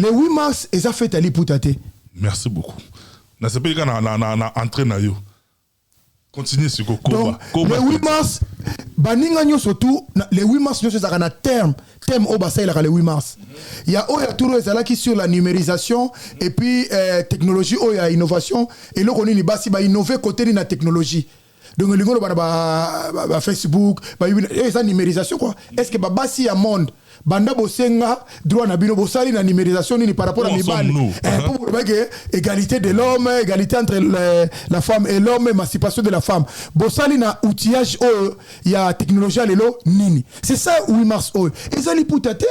le 8 mars eza fête ali putate. Merci beaucoup. Na c'est pas na entraîne na yo. Continuez sur Koba. Le 8 mars baninga nyo surtout le 8 mars nyo ça na terme au bassin le 8 mars. Il y a tout ezala qui sur la numérisation et puis technologie il y a innovation et là on ni basi ba innover côté ni na technologie. Donc le ngolo ba Facebook ba ça numérisation quoi. Est-ce que ba basi ya monde banda bosenga droit na bino bosali na numérisation ni par rapport à mibali pour que égalité de l'homme, égalité entre la femme et l'homme, émancipation de la femme bosali na outillage il y a technologie lelo nini c'est ça 8 mars ezali putate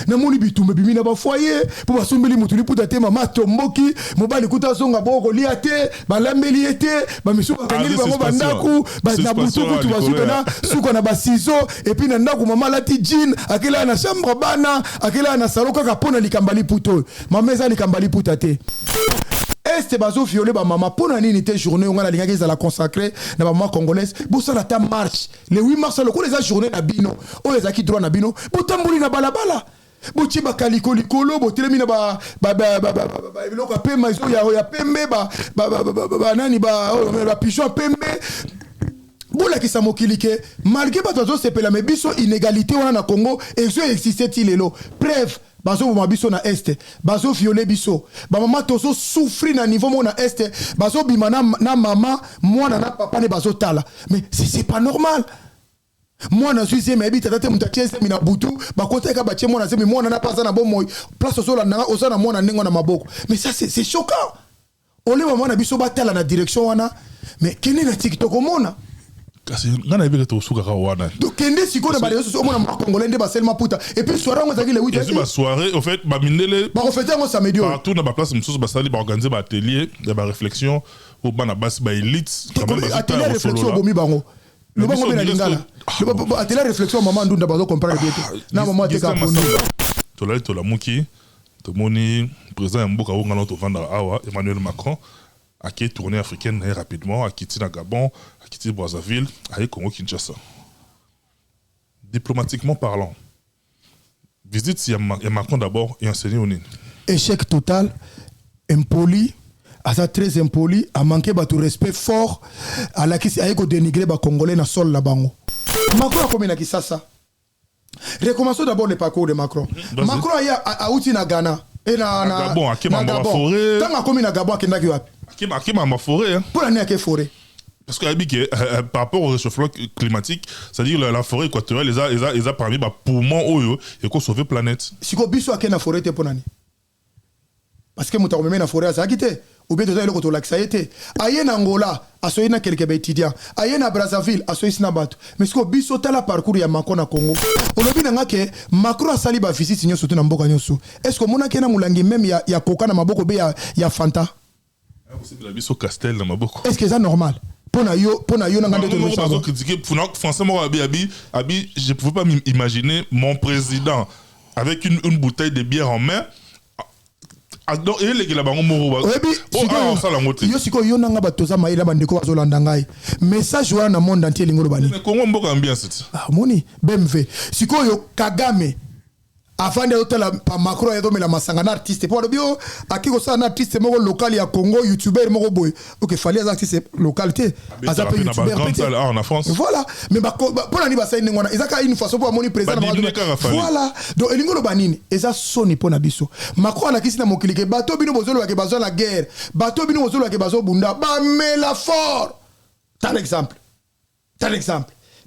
na moni bitumbe bimina ba foyer pour basombeli mutuli putate mama tomboki mobali kuta zonga boko liate balambeli ete ba misu bakangeli bango bandaku ba na butu kutu basuka na suka na basizo et puis na ndaku mama lati jean akela na chambre bana akela na salon kaka pona likambali puto mama eza likambali putate. Est bazo violé ba mama pona nini te journée on a linga la consacrer na ba mama congolaise bo ça la ta marche le 8 mars le ko les journée na bino o les aki droit na bino bo tambuli na balabala bochi bakaliko likolo botelemi na ba biloko pembe mazo ya pembe ba nani ba pigeon pembe bola ki sa mokili ke malgré ba tozo sepela me biso inégalité wana na Congo ezo existait lelo preuve bazo bo biso na est bazo violer biso ba mama tozo souffrir na niveau mo na est bazo bima na mama mwana na papa ne bazo tala mais c'est pas normal. Moi na suis mais habite tata mutakie mina butu bakota ka batie moi na semi moi na pas na bon moi place au sol na osana moi na nengo na maboko mais ça c'est choquant on le maman na biso batala na direction wana mais kene na TikTok mona kasi ngana ibe to suka ka wana donc kende siko na ba réseaux sociaux mona ma congolais nde ba seulement puta et puis soirée on zaki le 8 et ma soirée au fait ba minele ba refléter on samedi partout na ba place msusu ba sali ba organiser ba atelier de ba réflexion au bana bas ba élite quand même atelier réflexion bomi bango le bango bena lingala le atelier réflexion maman ndunda bazo comprendre bien na maman te ka poni to la muki to moni président mboka wo ngana to vanda awa Emmanuel Macron a qui tournée africaine rapidement a quitté na Gabon a quitté Brazzaville a Congo Kinshasa diplomatiquement parlant visite si Macron d'abord et enseigné au nini échec total impoli à ça très impoli a manqué tout respect fort à la qui a dénigré ba congolais na sol la bango Macron a commis na Kinshasa. Recommençons d'abord le parcours de Macron. Macron a outi na Ghana et na Gabon a kema ma forêt. Tant a commis na Gabon a kendaki wapi? Kema ma forêt hein. Pour l'année à quelle forêt? Parce que par rapport au réchauffement climatique, c'est-à-dire la forêt équatoriale les a parmi ba poumon oyo et ko sauver planète. Si ko biso akena forêt te ponani. Parce que muta ko na forêt ça quitté. Ou bien déjà le côté là que ça a été aye na Angola asoyi na quelques étudiants aye na Brazzaville asoyi na bato mais ce que biso tala parcours ya Macron na Congo olobi na ngake Macron asali ba visite nyo surtout na mboka nyoso est-ce que mona kena mulangi même ya koka na maboko be ya Fanta c'est la biso Castel na maboko est-ce que c'est normal pona yo na ngande to no ça critiquer franchement abi je pouvais pas m'imaginer mon président avec une bouteille de bière en main. Donc il est là bango moro yo siko yo nanga batoza maila bandeko bazolanda ngai message wana na monde entier lingolo bani mais Congo mboka ambiance moni BMW siko yo Kagame avant de hôtel pa Macron ya domela masanga na artiste pour bio akiko sa na artiste moko local ya Congo youtubeur moko boy OK fallait az artiste localité az appel youtubeur en France voilà mais pour nani ba saine ngona ezaka une façon pour moni président voilà donc elingolo banini eza soni pour na biso Macron ala kisi na mokilike bato bino bozolo ke bazo la guerre bato bino bozolo ke bazo bunda ba mela fort par exemple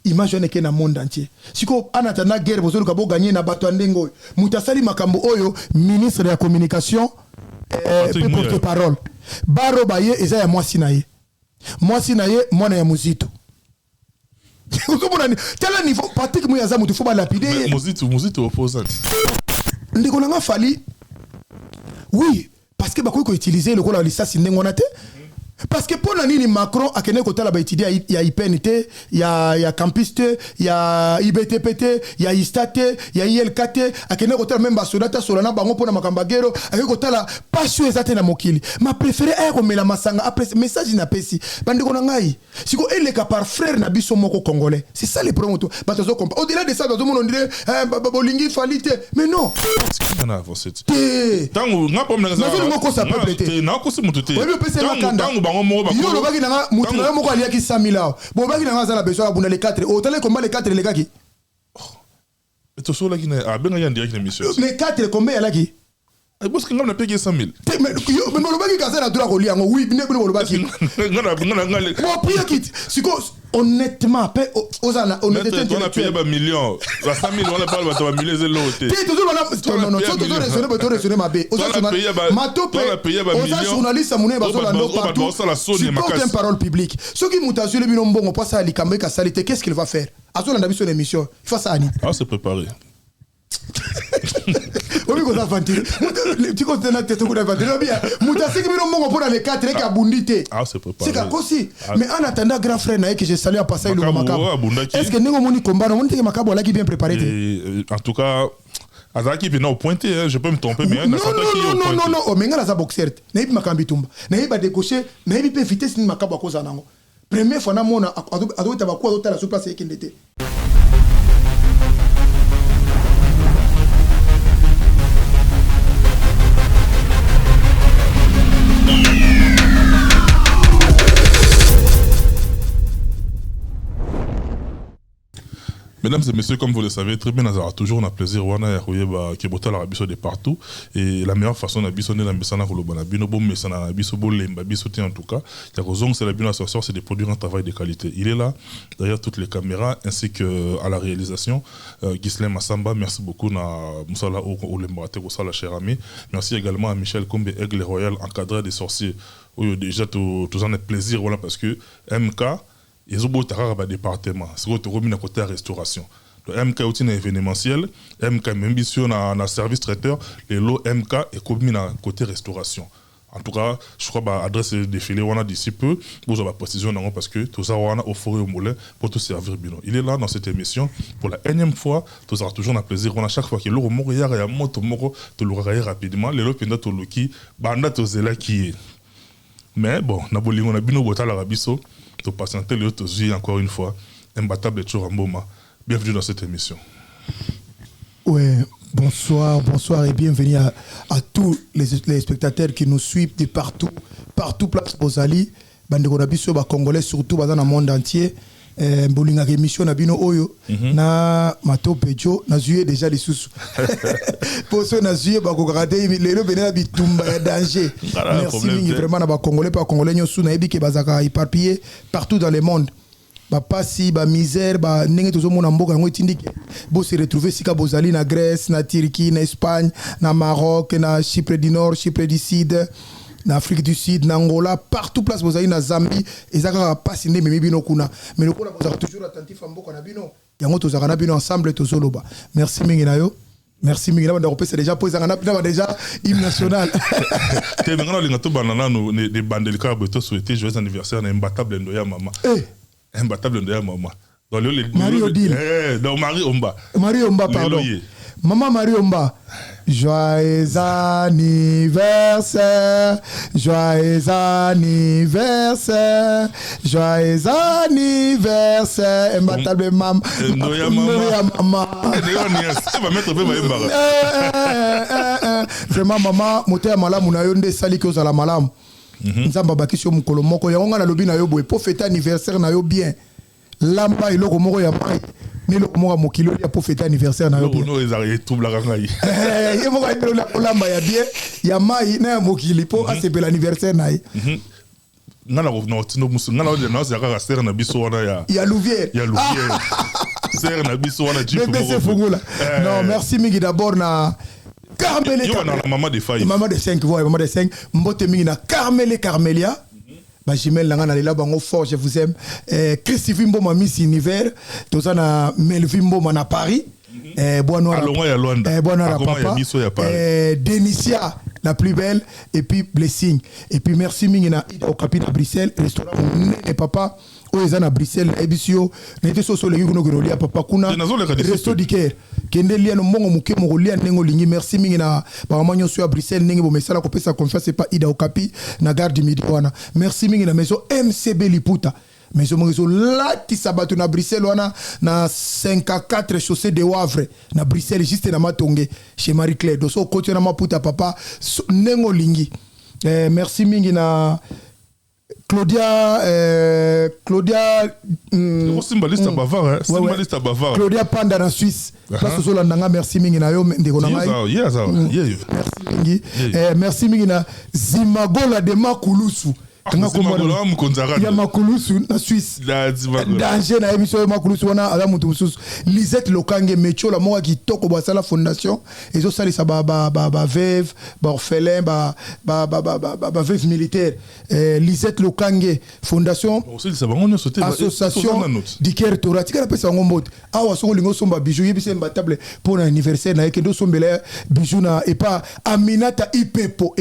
imagine que dans le monde entier si ko anatana guerre bozolo ka bo gagner na bato ndengo mutasali makambo oyo ministre de la communication porte-parole baro baye eza ya mwasi na ye mwana ya muzito ukomona tala niveau Patrick Muyaza mutu fo ba lapider muzito opposant ndeko nanga fali oui parce que bakoki ko utiliser le kola lisasi ndengona te parce que pour nani Macron a kene kota la ba étudier il y a IPNT, il y a campus T, il y a IBTPT, il y a ISTAT, il y a ILKT, a kene kota même ba solata solana bango pona makambagero, a kene kota la passion ezate na mokili. Ma préféré est komela masanga après message na pesi. Bande ko ngai. Siko eleka par frère na biso moko congolais. C'est ça les problèmes. Batazo compa. Au-delà de ça dans tout le monde on dirait bolingi falite. Mais non. On a avancé. Tango nga pom na ça peuple te. Na ko se mututé. Tango bango mo ba. Yo lo baki na mutu na moko aliaki 100,000. Bo baki na za la besoin abuna les 4. Au tele combat les 4 les gars qui. Et to so la qui na ben ya direct l'émission. Les 4 combien là qui? Et parce que ngam payé 100,000. Mais no baki kaza na droit koli yango oui bine bine lo baki. Ngana. Bon prier kit. Siko honnêtement ozana honnêteté on a payé ba million. La 100,000 on a pas ba million zelo te. Non toujours raisonner ma bé. Ozana payé ba million. Journaliste mouné ba zola ndo partout. C'est une parole publique. Ce qui mutazo le bino mbongo pas ça likambe ka salité qu'est-ce qu'il va faire? Azola na biso l'émission. Il faut ça ani. Ah c'est préparé. Oui, qu'on a vendu. Les petits côtés là, tu as vendu. Bien, Moutassi qui me montre pour les 4 et qui a bundité. Ah, c'est préparé. C'est comme si. Mais en attendant, grand frère, que j'ai salué à passer le Macabo. Est-ce que nous avons combat, on dit que Macabo là qui bien préparé. En tout cas, Azaki vient au pointé, je peux me tromper, mais non, oh, mais là, ça boxer. N'est pas Makambi Tumba. N'est pas décoché, n'est pas éviter si Macabo à cause d'un angle. Première fois, on a adopté Tabakou, adopté la soupasse et qu'il était. Mesdames et messieurs, comme vous le savez, très bien, Nazara, toujours on a plaisir, on a qui est la biso de partout. Et la meilleure façon de bisonner la messana kolobana bino bon messana biso bolemba bisoté en tout cas. La raison c'est la bino association, c'est de produire un travail de qualité. Il est là derrière toutes les caméras ainsi que à la réalisation. Ghislain Massamba, merci beaucoup na Moussala Olembrate Kosala cher ami. Merci également à Michel Kombe Aigle Royal encadré des sorciers. Déjà tout en est plaisir voilà parce que MK ils ont beau un département, c'est quoi tu remets à côté la restauration. Le MK est un événementiel, MK même si on a un service traiteur, les lots MK est commis à côté restauration. En tout cas, je crois que l'adresse est défilée, on a d'ici peu, vous avez la précision parce que tout ça, on a offert au moulin pour tout servir bien. Il est là dans cette émission pour la énième fois, tout ça toujours un plaisir. On a chaque fois que l'eau mort, il y a un mot, tu l'auras rapidement, les lots pendant tout le qui, banda tout là qui est. Mais bon, on a bien au botal arabiso. De patienter les autres yeux encore une fois. Imbattable Choramboma. Bienvenue dans cette émission. Ouais, bonsoir et bienvenue à tous les spectateurs qui nous suivent de partout, place Bozali, Bandekonabiso, Congolais, surtout dans le monde entier. Bolinga émission na bino oyo na matopejo na zuye déjà les sous pour ceux na zuye ba ko garder les le benela bitumba ya danger. Merci mingi vraiment na ba congolais pas congolais nyosu na ebi ke bazaka éparpillé partout dans le monde. Ba pasi ba misère ba ndenge tozo mona mboka ngo tindike bo se retrouver sika bozali na Grèce na Turquie na Espagne na Maroc na Chypre du Nord Chypre du Sud na Afrique du Sud, na Angola, partout place vous avez na Zambie, et ça va passer mais bino kuna. Mais le kuna vous avez toujours attentif à mboka na bino. Yango to zakana bino ensemble to soloba. Merci mingi na yo. Merci mingi na banda c'est déjà posé ngana déjà hymne national. Té ngana linga to banana no des bandeli ka beto souhaiter joyeux anniversaire na imbattable ndoya mama. Imbattable ndoya mama. Dans le Marie Odile. Dans Marie Omba. Marie Omba pardon. Maman Marie Omba. Joyeux anniversaire, joyeux anniversaire, joyeux anniversaire, imbattable maman. Noya maman. Vraiment maman, moteur malamu na yo nde sali ko za la malamu. Nzamba bakisho mukolo moko ya ngana lobi na yo boy pour fêter anniversaire na yo bien. Lamba iloko moko ya mai. Ni le mot mokilo ya pour fêter anniversaire na yo bien. Non ils arrivent tout la kangai. Ye mo ka la lamba ya bien ya mai na mokili po asepe l'anniversaire na ye. Ngana no tino musu ngana de na zaka ser na biso wana ya Louvière. Ya Louvière. Ser na biso wana jipo. Bébé Fungula. Non, merci mingi d'abord na Carmele. Yo na maman de 5. Maman de 5 voix, maman de 5. Mbote mingi na Carmele Carmelia. Ba jimel langa na lela bango fort je vous aime. Christophe Mboma Miss Univers, toza na Melvin Mboma na Paris. Bois noir. Alonga ya Luanda. Bois noir papa. Denisia la plus belle, et puis Blessing. Et puis merci Mingina Ida Okapi à Bruxelles, restaurant et papa, Oezan à Bruxelles, Ebisio, n'était sur le Yugo Grolia, papa Kuna, resto d'Iker, Kendelia, no Mongo Muke, Mongolia, Nengolingi, merci Mingina, Baramagnon sur à Bruxelles, Nengo, mais ça la copie sa confiance, c'est pas Ida Okapi, Nagar du Midi, merci Mingina, maison MCB Liputa. Mais je me dis là, tu sabato na Bruxelles, na 5 à 4 chaussées de Wavre, na Bruxelles, juste na Matongé, chez Marie-Claire. Donc, so, côté na Maputa, papa, Nengo Lingi. Merci Mingina. Claudia. Symboliste à Bavard, symboliste à Bavard. Claudia Panda en Suisse. Parce que Landanga, merci Mingina. Merci Mingi. Merci Mingina. Zimagola de Makulusu. Ya Makulusu na Suisse. Danger na émission Makulusu wana ala mutu mususu. Lisette Lokange Mecho la moka ki toko basa la fondation. Ezo sali sa ba veuve, ba orphelin, ba veuve militaire. Lisette Lokange fondation. Association d'Iker Torah. Tika la pesa ngombote. Awa soko lingo somba bijou yebise mbatable pour un anniversaire na ekendo sombele bijou na et pas Aminata Ipepo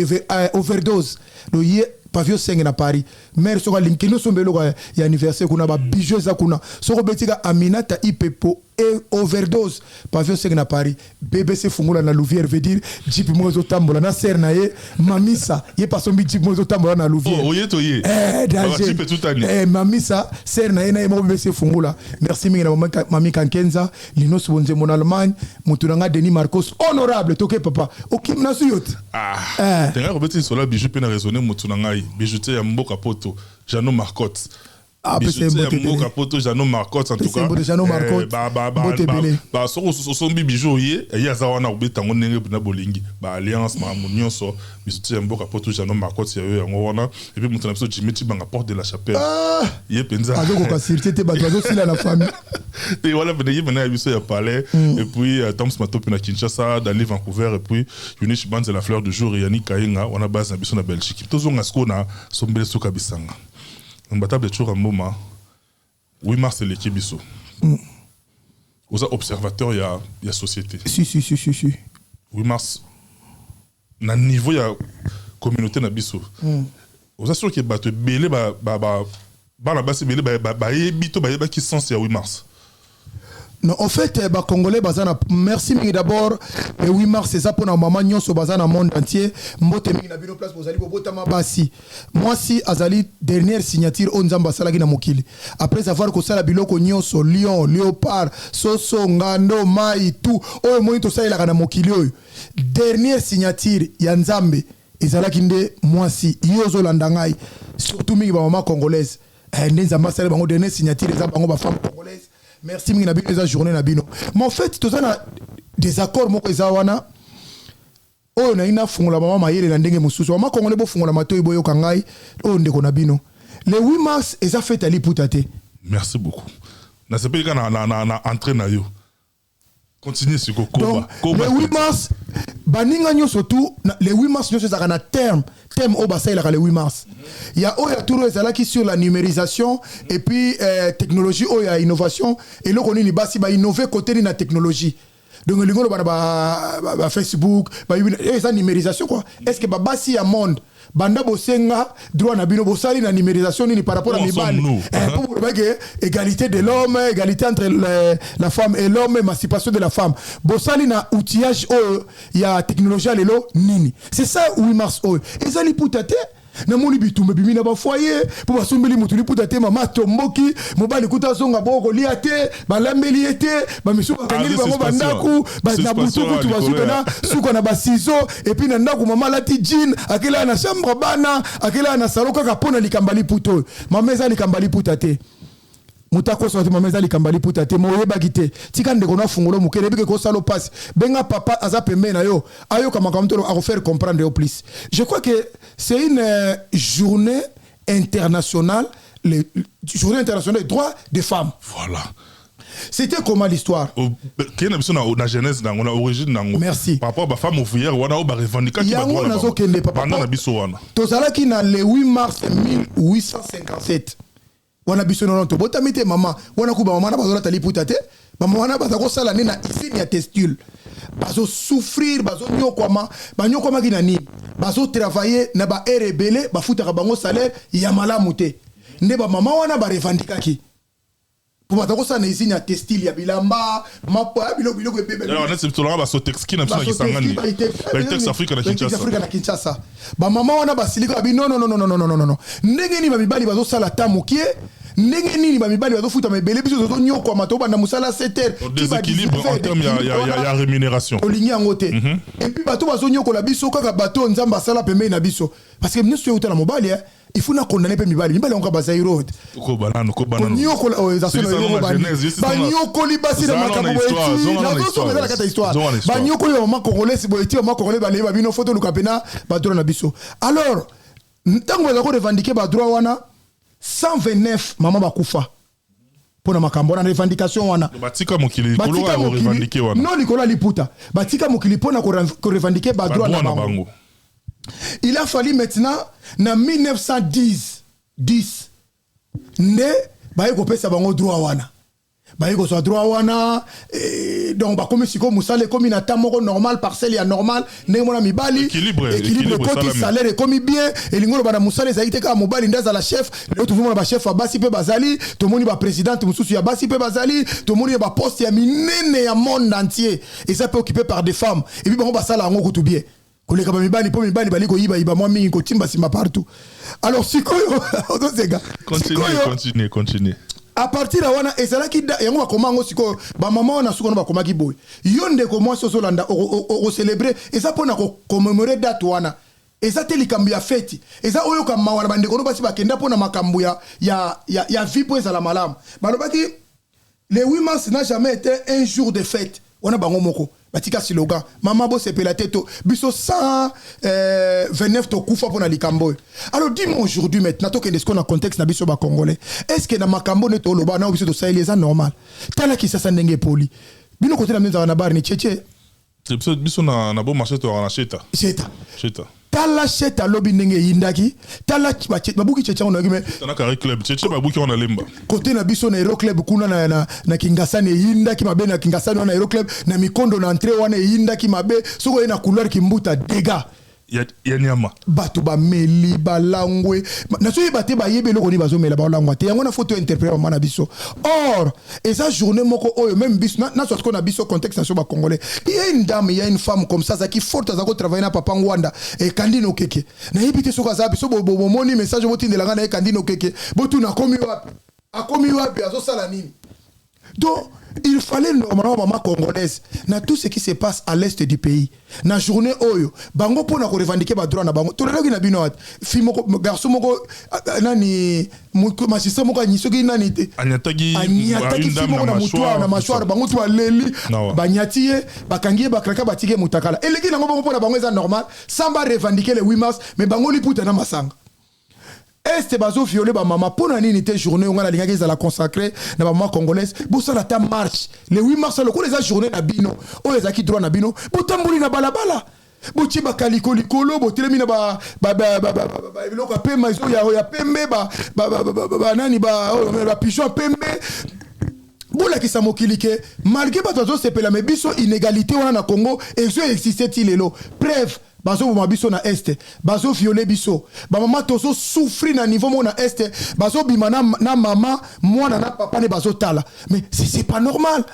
overdose. Do ye pavio 5 na Paris. Mère soko linkino sombelo ya anniversaire kuna ba bijou za kuna. Soko betika Aminata Ipepo et overdose. Pavio 5 na Paris. BBC fungula na Louvière veut dire Jeep mozo tambola na ser na ye Mamisa. Ye pasombi Jeep mozo tambola na Louvière. Oh, oye toye. Danger. Mamisa ser na ye na mo BBC fungula. Merci mingi na mami Kankenza, Lino Subonze mon Allemagne, mutunanga Denis Marcos honorable toke papa. Okim na suyot. Tenga robeti sola bijou pe na raisonner mutunanga bijoutier ya Mboka Poto, Jeannot Marcotte. C'est Mboka Poto, Jeannot Marcotte en tout cas. Jeannot Marcotte. Sombi bijou ye, ya zawana ubeta ngonenge na bolingi. Ba alliance ma nyonso, bijoutier Mboka Poto, Jeannot Marcotte ya yo ngwana et puis mutuna biso Jimmy banga porte de la chapelle. Ye penza. Azo ko sirte ba dozo sila na famille. Et voilà, ben il venait à biso ya palais et puis Toms Matop na Kinshasa, Dali Vancouver et puis Yunish Banz la fleur du jour et Yannick Kayenga, on a base na biso na Belgique. Tozo ngasko na sombele soka bisanga. On batable toujours un moment. 8 mars c'est l'équipe biso. Aux observateurs il y a société. Si. 8 mars na niveau ya communauté na biso. Aux sûr que bato belé ba la base belé ba bito ba qui sens ya 8 mars. Non, en fait, Congolais, merci d'abord. Le 8 mars, c'est ça pour la maman nyonso bazana monde entier. Mbote mingi na bino place bozali bobotama basi. Moi si azali dernière signature on nzamba salaki na mokili. Après avoir que ça la biloko nyonso lion, léopard, soso, ngando, mai tout. Oyo monito ça il a na mokili oyo. Dernière signature ya nzambe ezalaki nde moi si yozo landangai surtout mingi ba maman congolaise. Nzamba sala bango dernière signature za bango ba femme congolaise. Merci mingi na bino eza journée na bino. Mais en fait tout ça na des accords moko eza wana oyo na ina fungula mama mayele na ndenge mususu mama kongole bo fungula matoyi boyo kangai oyo ndeko na bino. Le 8 mars eza fête ali putate. Merci beaucoup. Na sepeli ka na entrée na yo. Continuez sur Koba. Le 8 mars baninga nyoso tout le 8 mars nyoso ezaka na thème au bassin le 8 mars. Il y a oya touro ezalaki sur la numérisation et puis technologie oya innovation et là on ni basi ba innover côté de la technologie. Donc le ngolo ba Facebook ba esa numérisation quoi. Est-ce que ba basi ya monde banda bosenga droit na bino bosali na numérisation ni par rapport à mibali pour que égalité de l'homme, égalité entre la femme et l'homme, émancipation de la femme bosali na outillage il y a technologie lelo nini c'est ça 8 mars ezali putate na moni bitumbe bimi na ba foyer pour basombeli mutu li putate mama tomboki mobali kuta songa boko liate balambeli ete ba misu bakangeli bango bandaku ba na butu kutu basuka na suka na ba ciseau et puis na ndaku mama lati jean akela na chambre bana akela na saloka ka pona likambali puto mama eza likambali putate mutako so mama eza likambali putate moyeba kite tika ndeko na fungulo mukele bike ko salo passe benga papa aza pembe na yo ayo kama kamtolo a refaire comprendre au plus. Je crois que c'est une journée internationale journée internationale des droits des femmes. Voilà. C'était comment l'histoire? La genèse, la origine. Merci. Par rapport à la femme ouvrière, on a revendiqué qui pendant la bisouana. Tozalaki na le 8 mars 1857. Wana biso non to botamite mama wana kuba mama na bazola tali putate bamama wana bazakosala nde na usine ya testule bazosouffrir bazonyokwama banyokwamaki na nini bazotravaille na baere ebele bafutaka bango salaire ya malamu te nde bamama wana barevandikaki po bazakosala na usine ya testile ya bilamba mapoya biloko ebele na Kinshasa bamama wana basilika babi non ndenge nini bamibali bazosala ta mokie ndenge nini bamibali bazofuta mabele biso tozonyokwama tobanda mosala 7h déséquilibre en termes ya rémunération olingi yango te et puis bato bazonyokola biso kaka bato nzambe asala pembeni na biso parce que nyonso eutala mobali il faut na condamner mpe mibali yango bazairo konyokola banyokoli basi na makambo boyeti na kata histoire banyokoli bamama congolais boyeti bamama congolais balei babino foto luka pena badroit na biso alors ntango baza korevandike badroit wana 129 mama bakufa pona makambo na revendication wana batika mokili likolo ya revendike wana non likolo liputa batika mokili pona ko revendiquer ba droit na bango. Il a fallu maintenant na 1910 ne baye ko pesa bango droit wana baye ko so droit wana donc ba komi siko musale komi na tamoko normal parcelle ya normal ndenge mona mibali équilibre côté salaire komi bien elingolo bana musale zaite ka mobali ndaza la chef le tout monde ba chef abasi pe bazali to moni ba président mususu ya basi pe bazali to moni ba poste ya minene ya monde entier et ça peut occupé par des femmes et puis bango basala ngo kutu bien koleka ba mibali po mibali baliko yiba moi mingi ko timba sima partout alors sikoyo odosega continue à partir de wana ezalaki yango bakoma ngo siko ba mama wana suko no bakoma ki boy yonde ko moi soso landa o célébrer eza pona ko commémorer date wana eza te likambo ya fête eza oyo ka mawana bandeko no basi bakenda pona makambo ya vie po ezala malamu balobaki le 8 mars n'a jamais été un jour de fête wana bango moko batika slogan mama bo sepela teto biso 129 to kufa pona likambo. Alors dis-moi aujourd'hui maintenant to que ce qu'on a contexte na biso ba congolais est-ce que na makambo ne to loba na biso to ça les normal tala ki sasa ndenge poli bino côté na meza na bar ni cheche biso na bo marché to na cheta tala cheta lobi ndenge yindaki tala babuki cheche on ngime tana carré club cheche babuki on lemba côté na biso na Hero Club kuna na Kingasani yindaki mabe na Kingasani na Hero Club na mikondo na entrée wana yindaki mabe soko na couloir kimbuta dégâts ya nyama bato ba meli balangwe na so yebate ba yebe loko ni bazomela ba langwa te yango na photo interpréter ba na biso or et ça journée moko oyo même biso na so qu'on a biso contexte na so ba congolais il y a une dame il y a une femme comme ça qui forte za ko travailler na papa Ngwanda et Kandino Keke na yebite so kaza biso bo moni message bo tindela na Kandino Keke bo tu na komi wapi azo sala nini. Donc il fallait normalement maman congolaise na tout ce qui se passe à l'est du pays na journée oyo bango pona ko revendiquer ba droit na bango to lelo ki na bino fimo garçon moko nani masisa moko nyisoki nani anyataki fimo na mutoa na mashwar bango to aleli banyatie bakangie bakraka batike mutakala eleki nango bango pona bango eza normal sans ba revendiquer le 8 mars mais bango liputa na masanga. Est-ce bazo violer ba mama pona nini te journée on a lingaki za la consacrer na ba mama congolaise bo ça la ta marche le 8 mars le ko les journée na bino o les aki droit na bino bo tambuli na balabala bo ti ba kaliko likolo bo telemi na ba biloko pembe izo ya pembe ba nani ba pigeon pembe bola ki sa mokili ke malgré ba tozo sepela me biso inégalité wana na Congo ezo existait tilelo preuve bazo boma biso na este bazo violer biso ba mama tozo souffrir na niveau mo na este bazo bima na mama mwana na papa ne bazo tala mais c'est pas normal.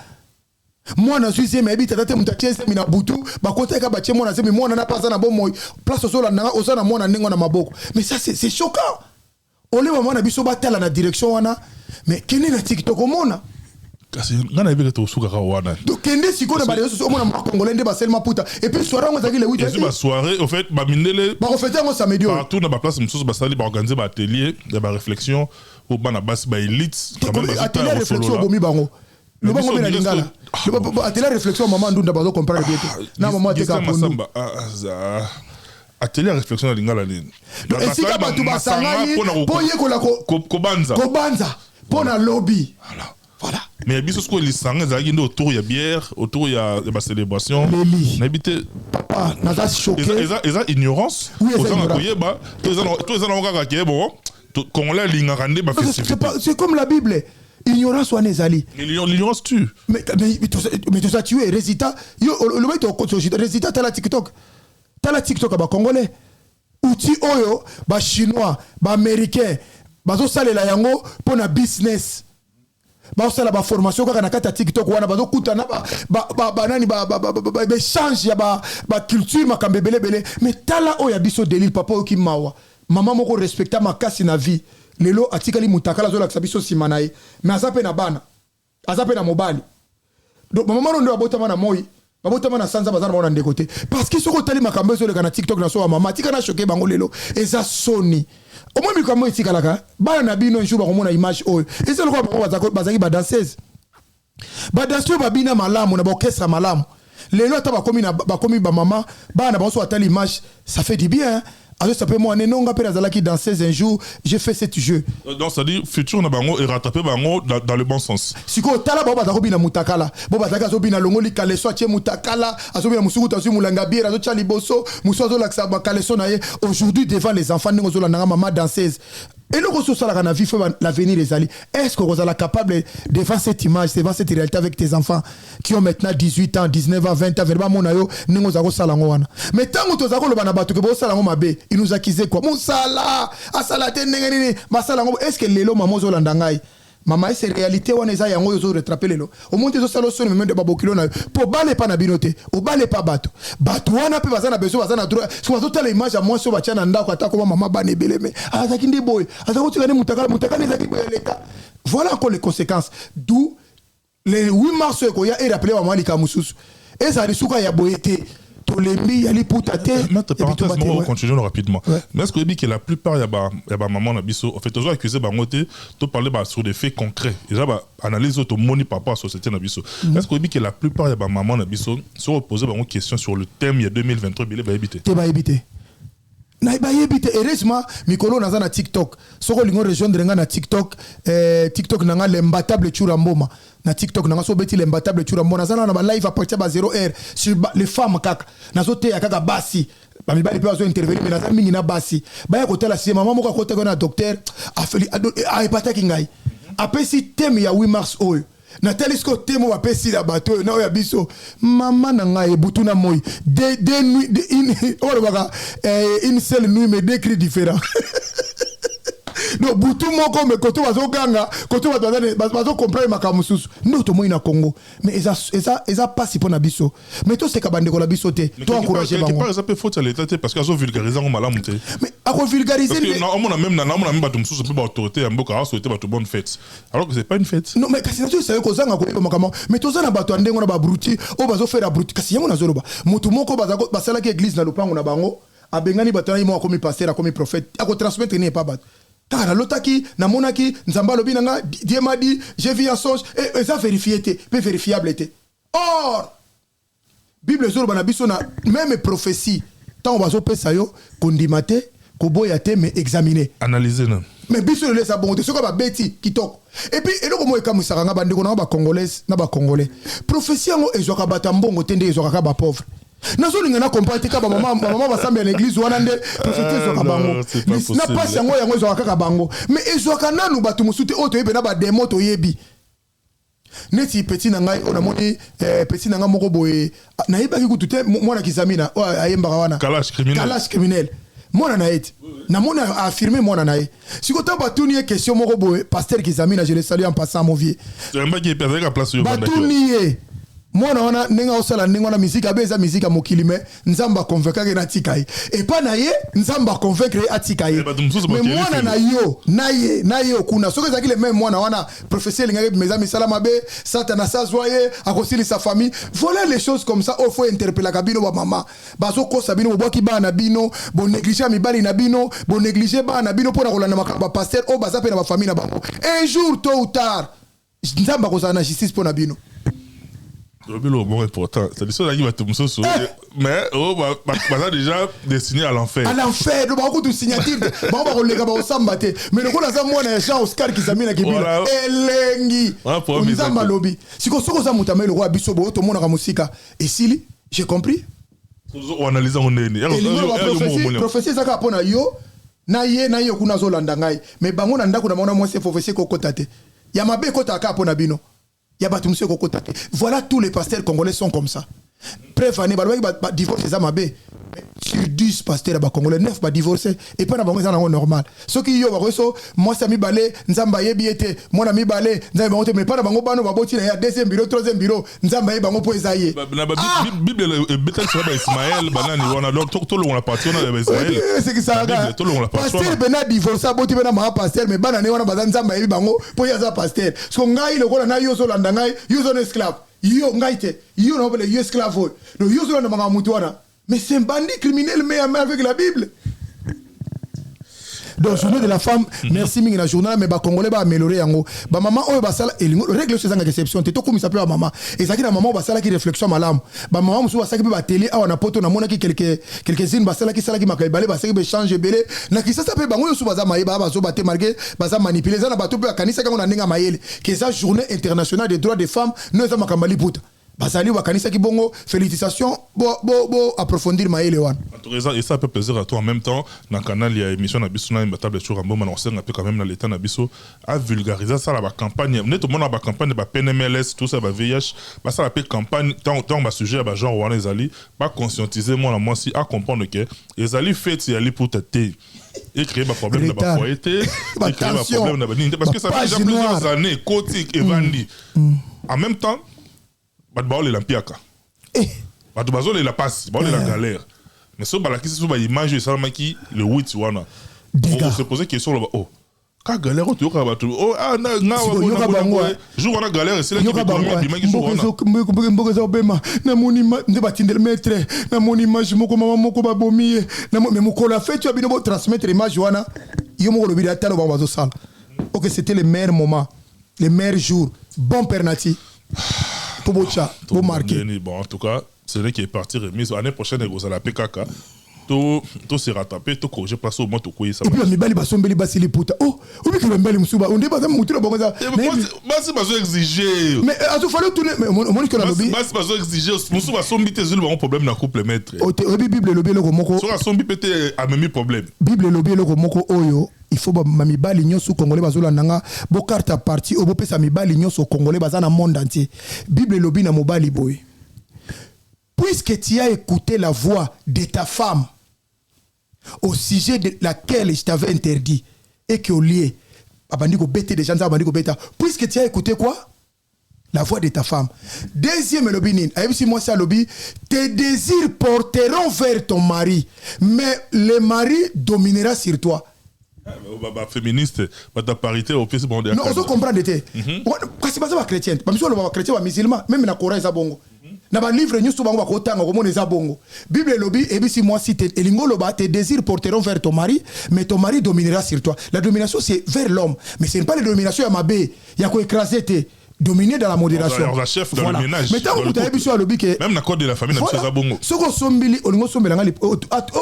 Moi na suis mais bita tata mutachese mina butu ba koteka ba chemo na semi mwana na pasa na bomo place ozola na ozana mwana nengo na maboko mais ça c'est choquant. Ole mama na biso ba tala na direction wana mais kene na TikTok omona kasi ngana ibile to suka ka wana donc kende siko na ba réseaux sociaux mona congolais nde ba seulement puta et puis soirée on zaki le 8 c'est ba soirée au fait ba mindele ba refléter ngo samedi partout na ba place mususu ba sali ba organiser ba atelier de ba réflexion au bana bas ba élite atelier réflexion bomi bango le bango be na lingala le atelier réflexion maman ndunda bazo comprendre bien na maman te ka pondu atelier réflexion na lingala nini esika batu basangani po yekola kobanza pona lobby voilà. Mais biso sko li sanga zaki ndo autour ya bière autour ya ba célébration n'habité papa naza choqué eza ignorance ozanga koyeba to eza na kaka ke bon congolais lingaka nde ba festival c'est comme la Bible ignorance wana ezali l'ignorance tue mais tout ça tué résultat yo le mec to résultat tala TikTok ba congolais outil oyo ba chinois ba américain bazo salela yango pona business ba sala ba formation kaka na kata TikTok wana bazo kutana ba nani ba échange ya ba culture makambe belé mais tala oyo biso délire papa oyo ki mawa maman moko respecta makasi na vie lelo atikali mutakala zo la biso simanaye mais azape na bana azape na mobali donc maman ndo abotama na moi babotama na sanza bazana bona ndekote parce que soko tali makambe zo le kana TikTok na so maman tikana choqué bango lelo eza soni au moins mikambo etikalaka bana na bino njuba komona image oyo eza lokwa bango bazaki ba danseuse ba danseuse babina malamu na orchestre malamu lelo ata bakomi ba maman bana baso atali image ça fait du bien. Alors ça peut moi nenonga pe nazalaki danseuse un jour j'ai fait ce jeu donc ça dit futur na bango et rattraper bango dans le bon sens siko tala baba zakobina mutakala baba zakazobina longoli kaleso atie mutakala azobina musuku tasu mulanga biera zo chali boso musozo laksa ba kaleso na ye aujourd'hui devant les enfants ningo zo la maman danseuse et le gros ça la vie fait l'avenir les alliés est-ce que vous êtes capable devant cette image devant cette réalité avec tes enfants qui ont maintenant 18 ans 19 ans 20 ans vraiment mon ayo ningo za ko sala ngwana mais tant que tozako le bana batu ke bo sala ngo mabe il nous accusait quoi musala asala te nini masala ngo est-ce que lelo maman zo landangai mama c'est réalité wana eza yango yo zo rattraper lelo au monde zo sala soni même de babokilo na po bale pa na binote o bale pa bato wana pe bazana beso bazana droit so zo tala image à moi so bachana ndako atako mama bane beleme azaki ndi boy azako tikane mutakala ezaki l'état voilà encore les conséquences d'où les 8 mars ko ya et rappeler maman lika mususu et ça risuka ya boyete Tolembi yali putate mettre parenthèse moi continuons rapidement mais est-ce que la plupart y a ba maman na biso en fait toujours accusé ba ngoté to parler sur des faits concrets déjà ba analyse auto moni par rapport à société na biso est-ce que la plupart y a ba maman na biso se reposer ba question sur le thème il y a 2023 bile ba éviter te ba éviter na ba éviter heureusement mikolo naza na TikTok soko lingo rejoindre nga na TikTok TikTok nanga l'imbattable Churamboma na TikTok nanga so beti l'imbattable Churamboma naza na ba live à partir de 0 heure sur les femmes kaka nazo te ya kaka basi ba mibali pe bazo intervenir mais naza mingi na basi ba ya kotela si maman moko koteka na docteur afeli a epataki ngai apesi thème ya 8 mars oyo na telisko temo apesi la bateau na oya biso maman na ngai butu na moi de nuit une seule nuit mais deux cris différents no butu moko me koto bazo ganga koto bazo comprendre makambo susu no to moi na Congo mais eza pas si pona biso mais to se kabande ko la biso te to encourager bango par exemple faute à l'état parce que azo vulgariser on malamu te mais ako vulgariser parce que on a même batum susu pe ba autorité ya mboka a souhaiter bato bonne fête alors que c'est pas une fête non mais kasi nazo sayo ko zanga ko makambo mais to zana bato ndengo na ba bruti o bazo faire bruti kasi yango nazo loba mutu moko bazako basala ki église na lopango na bango abengani bato na imo akomi pasteur akomi prophète ako transmettre ni pas bato car lotaki na monaki nzamba lobi nanga Dieu m'a dit j'ai vu un songe et ça vérifié peu vérifiable était or Bible zo bana biso na même prophétie tant bazo pesa yo kondimate ko boyate mais examiner analyser non mais biso le sa bon de ce ko ba beti kitoko et puis eloko mo ekamusaka nga bandeko na ba congolaise na ba congolais prophétie ngo ezoka batambongo tende ezoka ba pauvre nazo linga na comprendre ka ba maman basambe na église wana nde prophétie ezoka bango na passe yango ezoka ka bango mais ezoka nanu batu musute oto yebe na ba demo to yebi neti petit na ngai ona moni petit na nga moko boye na yeba ki kutute mwana kizamina ayemba wana kalash criminel mwana na eti na mona a affirmer mwana na ye siko ta batuni ye question moko boye pasteur kizamina je le salue en passant mon vieux j'aimerais qu'il perde la place yo batuni ye mwana wana nenga osala nenga na musique abeza musique a mokili mais nzamba convaincre na tikai et pas na ye nzamba convaincre atika ye mais mwana na ye okuna soki ezaki le même mwana wana professeur linga meza misala mabe satana sazwaye akosili sa famille voilà les choses comme ça il faut interpeller kabino ba mama bazo kosa bino boki bana bino bon négliger mibali na bino bon négliger bana bino pona kolanda makaba pasteur o baza pe na ba famille na bango un jour tôt ou tard nzamba kozana na justice pona bino. Le bon important, c'est ça qui va te mousser mais bah déjà destiné à l'enfer. À l'enfer, nous avons beaucoup de signatures. Bon, on va les gars au sambate. Mais le coup là, ça moi on a Jean Oscar qui s'amène à Kibila. Elengi. On a malobi. Si qu'on se muta mais le roi bisobo tout le monde a musika. Et si j'ai compris. On analyse on est. Prophétie ça kapona yo na ye kuna zo landa ngai. Mais bango na ndako na mona moi c'est prophétie ko kotate. Ya mabe kota ka pona bino. Ya batu monsieur kokota. Voilà, tous les pasteurs congolais sont comme ça. Bref, année ba divorce ça mabe. Sur 10 pasteurs ba congolais 9 ba divorcer et pas na bango ça normal. Ce qui yo ba reso moi ça mi balé nzamba yebi ete moi na mi balé nzamba bango te mais pas na bango bano ba boti na ya deuxième bureau troisième bureau nzamba yebi bango po ezaye. Na ba Bible betel sur ba Ismaël banani wana donc tout le on la partie on ba Ismaël. C'est que ça ga. Pasteur bena divorcer boti bena ma pasteur mais bana ne wana ba nzamba yebi bango po ya za pasteur. So ngai le ko na yo so landa ngai yo so esclave. Yo ngaite yo no bele yo esclave. No yo so landa manga mutu wana. Mais c'est un bandit criminel, mais avec la Bible. Donc, journée de la femme, merci mingi la journée, mais bah congolais bah améliorer yango. Bah maman oh bah ça règle ces exceptions. T'es tout comme ça peut à maman. Et ça qui la maman bah ça là qui réflexion malam. Bah maman musu bah ça qui bah télé ah on a poto na mona qui quelques-unes bah ça là qui m'a balé bah ça qui change belé. Na qui ça peut bah on bah ça maïe bah so bah te marqué bah ça manipuler ça na bah tout peut kanisa quand on a ninga maïle. Que ça journée internationale des droits des femmes nous ça makambali puta. Basali wa kanisa ki bongo félicitations bo approfondir maele wan. En tout cas et ça peut plaisir à toi en même temps dans canal il y a émission na biso na table sur ambo man on quand même dans l'état na biso à vulgariser ça la campagne net tout monde la campagne ba PNMLS tout ça ba VIH ba ça la campagne tant ba sujet ba genre wana ezali ba conscientiser moi la moi si à comprendre que ezali fait y aller pour têter et créer un problème dans le foyer et créer un problème dans parce que ça fait déjà plusieurs années Kotik et Vandi en même temps Badbaole la mpiaka. Badbaole la passe, baole la galère. Mais ce balaki c'est sur image et ça maki le 8 wana. On se poser question là oh. Ka galère tu ka batu. Oh ah na jour wana galère c'est là qui bima qui jour wana. Mboko za obema na monima nde batindel maître na monima moko mama moko babomi na mais moko la fait tu as bino transmettre image wana. Yo moko lobi atalo ba bazo sala. OK, c'était le meilleur moment, les meilleurs jours. Bon père Nati. Pour marquer. Bon, en tout cas, c'est lui qui est parti remise. L'année prochaine, il va la PKK. Tout se rattraper, tout corriger, passer au moins tout couiller. Et puis, on est basson, beli bassi les putas. Oh, oui, que le bel moussouba. On est basé moutou la bonne. Mais c'est pas exiger. Mais à tout fallu tourner. Mais on dit que la lobby. C'est pas exiger. Moussouba son bité, c'est le problème dans le couple maître. Oh, Bible lobby le moko. Sur la son bité, a même problème. Bible lobby le moko oyo. Il faut que mami bali nyonso congolais bazola nanga bo carte parti obo pesa mi bali nyonso congolais bazana monde entier. Bible lobby na mobali boy. Puisque tu as écouté la voix de ta femme au sujet de laquelle je t'avais interdit et que au lieu abandiko bête des gens abandiko bêta puisque tu as écouté quoi la voix de ta femme. Deuxième lobby nin si moi ça lobby tes désirs porteront vers ton mari mais le mari dominera sur toi. Féministe, ta parité au pays bon. Non, on comprend d'été. Parce que c'est pas chrétien. Parce que les chrétiens ou musulmans, même na Coran ça bongo. Na ba livre nous souvent ko tanga ko mona ça bongo. Bible lobby et si moi si elingo loba tes désirs porteront vers ton mari, mais ton mari dominera sur toi. La domination c'est vers l'homme, mais c'est pas la domination à mabé. Il y a ko écraser te dominer dans la modération. La chef dans le ménage. Mais tant que tu as vu sur le lobby que même na code de la famille na ça bongo. Soko sombili olingo sombela ngali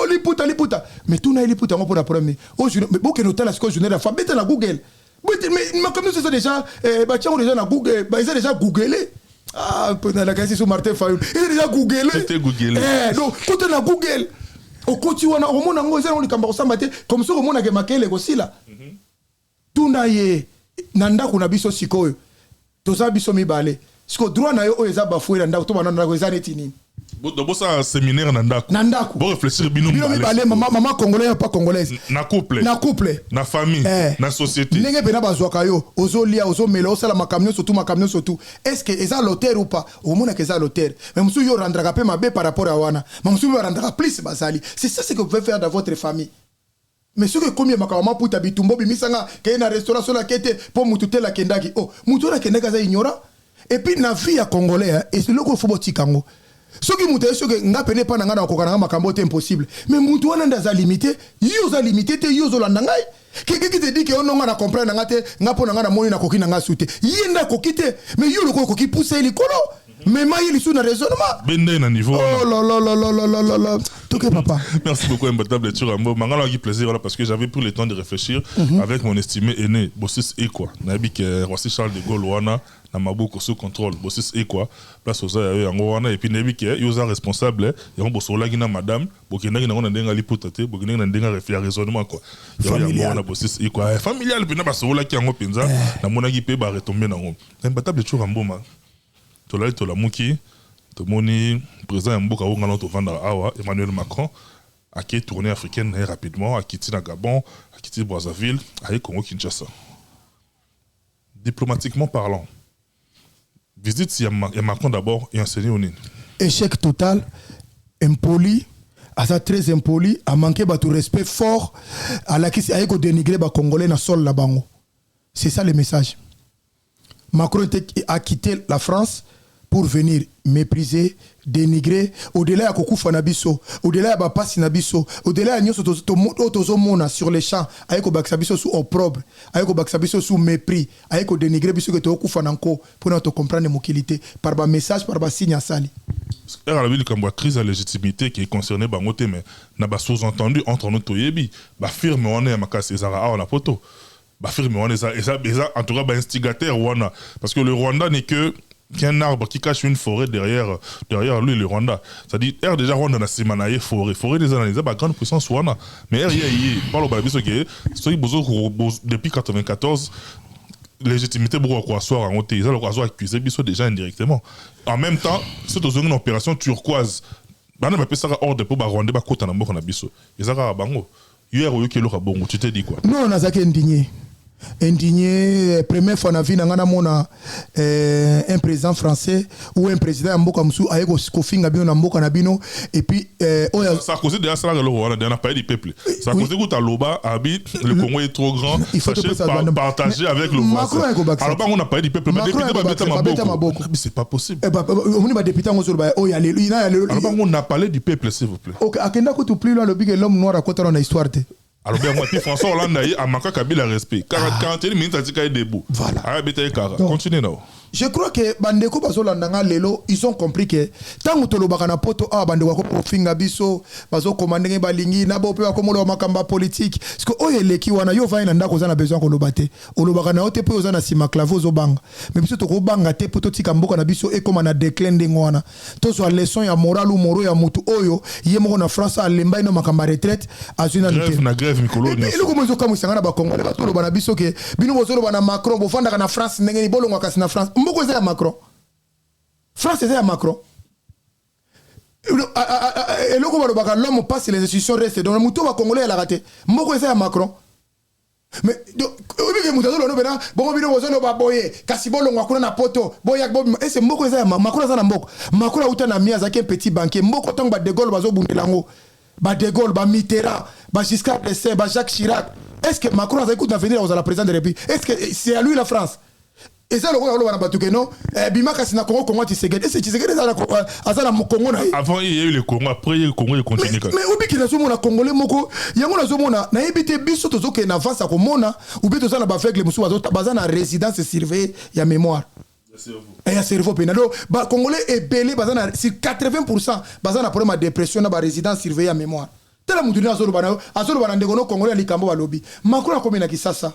liputa mais tout na liputa pour la première. Aujourd'hui mais beaucoup noter la journée de la femme bête na Google. Mais comme nous c'est déjà bah tiens on déjà na Google, bah ils ont déjà googlé. Ah peut-être la question sur Martin Fayoul. Il a déjà googlé. C'était googlé. Donc quand on a Google au côté wana au monde ngo ezali kamba kosamba te comme ça au monde ke makele ko sila. Tuna ye nanda kuna biso sikoyo. Toza biso mibale. Siko droit na yo eza bafoué na ndako to banana na ko eza neti nini. Bon ça séminaire na ndako. Bon réfléchir bino mibale. Maman congolaise pas congolaise. Na couple. Na famille, na société. Ndenge pena bazwaka yo, ozolia, ozomela, osala makamio surtout. Est-ce que eza l'auteur ou pas? Au monde que eza l'auteur. Mais monsieur yo rendraka pe mabe par rapport à wana. Mais monsieur yo rendraka plus basali. C'est ça ce que vous pouvez faire dans votre famille. Mais ce que combien makama puta bitumbo bimisanga ke na restauration la kete pour mutute la kendaki. Oh, mutu la kendaka za ignorant. Et puis na vie à congolais et c'est le ko faut botikango. Ce qui m'a dit que nga pene pas nanga na kokana makambo te impossible. Mais mutu wana ndaza limité, yo za limité te yo zo landangai. Quelqu'un qui te dit que on nga na comprendre nga te nga po nanga na moni na koki nanga soute. Yenda kokite, mais yo le koki pousser likolo. Mais il est sur un raisonnement. Bende na niveau. Oh là là là là là là là là. Tout que papa. Merci beaucoup Imbattable Turambo. Mangala a eu plaisir là parce que j'avais pris le temps de réfléchir avec mon estimé aîné Bossis et quoi. Nabi que Rossi Charles de Gaulle wana na maboko sous contrôle Bossis et quoi. Place aux ya yango wana et puis nabi que yoza responsable yango bosola gina madame bokenda gina ngona ndenga lipotate bokenda na ndenga réfléchir raisonnement quoi. Yango wana Bossis et quoi. Familial pena basola ki yango penza na mona ki pe ba retomber nango. Imbattable Turambo ma. Tolali tolamuki tomoni président ya mboka onga na to vanda awa Emmanuel Macron a qui tournée africaine rapidement a quitté na Gabon a quitté Brazzaville a Congo Kinshasa. Diplomatiquement parlant, visite ya Macron d'abord et enseigné au Nini. Échec total, impoli, asa très impoli, a manqué de respect fort à la qui a dénigré les Congolais na sol la bango. C'est ça le message. Macron a quitté la France pour venir mépriser, dénigrer, au-delà de Kokufa Nabiso, au-delà de Bapasi Nabiso, au-delà de Nyosotozomona sur les champs, avec Baksabiso sous opprobre, avec Baksabiso sous mépris, avec dénigrer Biso que Tokufa Nanko, pour nous comprendre nos qualités, par un message, par un signe à Sali. La ville comme la crise de légitimité qui est concernée par Moté, mais n'a pas sous-entendu entre nous Toyebi, bah firme on est à Makas Ezara à la poto, bah firme on est ça, en tout cas bah instigateur Rwanda, parce que le Rwanda n'est que qu'un arbre qui cache une forêt derrière lui, le Rwanda. C'est-à-dire, déjà, Rwanda a sémanaïe forêt des analyses, bah, grande puissance Rwanda. Mais parle au Balabiso qui est, depuis 94, légitimité pour quoi soit en ils ont accusé Biso déjà indirectement. En même temps, c'est une opération turquoise. Bah, on appelle ça hors de pour Rwanda, bah, côté n'ambo qu'on a Biso. Ils ont bango. Hier, au Yuki, bon, tu t'es dit quoi? Non, on a zaké indigné, première fois dans la vie, un président français ou un président Mboka Moussou avec Kofinga Bino Mboka Nabino et puis ça a causé déjà ça le Rwanda, on a parlé du peuple. Ça a causé que Taloba habite le Congo est trop grand, il faut partager avec le voisin. Alors on a parlé du peuple, mais député Maboko. C'est pas possible. On a député alors on a parlé du peuple s'il vous plaît. OK, akenda ko tout plus là le big l'homme noir à côté dans l'histoire. Alors bien moi puis François Hollande a manqué Kabila respect. 41 minutes à dire debout. Voilà. Continuez là. Je crois que bandeko bazolandanga lelo ils ont compris que tant que tolobaka na poto a bandeko ko profinga biso bazo commander balingi na bo pe ko molo makamba politique parce que oyeleki wana yo va ina ndako za na besoin ko lobate olobaka na ote pe oza na sima clavo zo banga mais biso to ko banga te poto tika mboka na biso e comme na déclin ndengwana to so leçon ya moral ou moro ya mutu oyo yemo na France a lemba ino makamba retraite azuna grève na grève mikolo ni eloko mozo kamusanga na ba Congolais ba to lobana biso ke bino bozo lobana Macron bo fanda na France ndenge bolongwa kasi na France mboko eza ya Macron France eza ya Macron eloko balobaka l'homme passe les institutions restent donc muto ba Congolais la raté mboko eza ya Macron mais obi muto zo lono bena bongo bino bozo no ba boye kasi bolongwa kuna na poto boya ese mboko eza ya Macron eza na mboko Macron uta na mia zaki un petit banquier mboko tong ba De Gaulle bazo bundelango ba De Gaulle ba Mitterrand ba Giscard d'Estaing ba Jacques Chirac. Est-ce que Macron a écouté venir aux la présidente de la République? Est-ce que c'est à lui la France? Et ça le gars on va que non bimaka sina Congo Tshisekedi et c'est Tshisekedi ça la Congo na avant il y a eu le Congo après le Congo il continue mais obi ki na zo mona Congolais moko yango na zo mona na ebité biso to zo ke na avance ko mona ou bien to ça na ba avec les musu baza na résidence surveillée ya mémoire et ya cerveau penado ba Congolais est belé baza na sur 80% baza na problème de dépression na ba résidence surveillée ya mémoire tela mutu na zo bana ndeko no Congolais likambo ba lobby Macron a komi na Kisasa.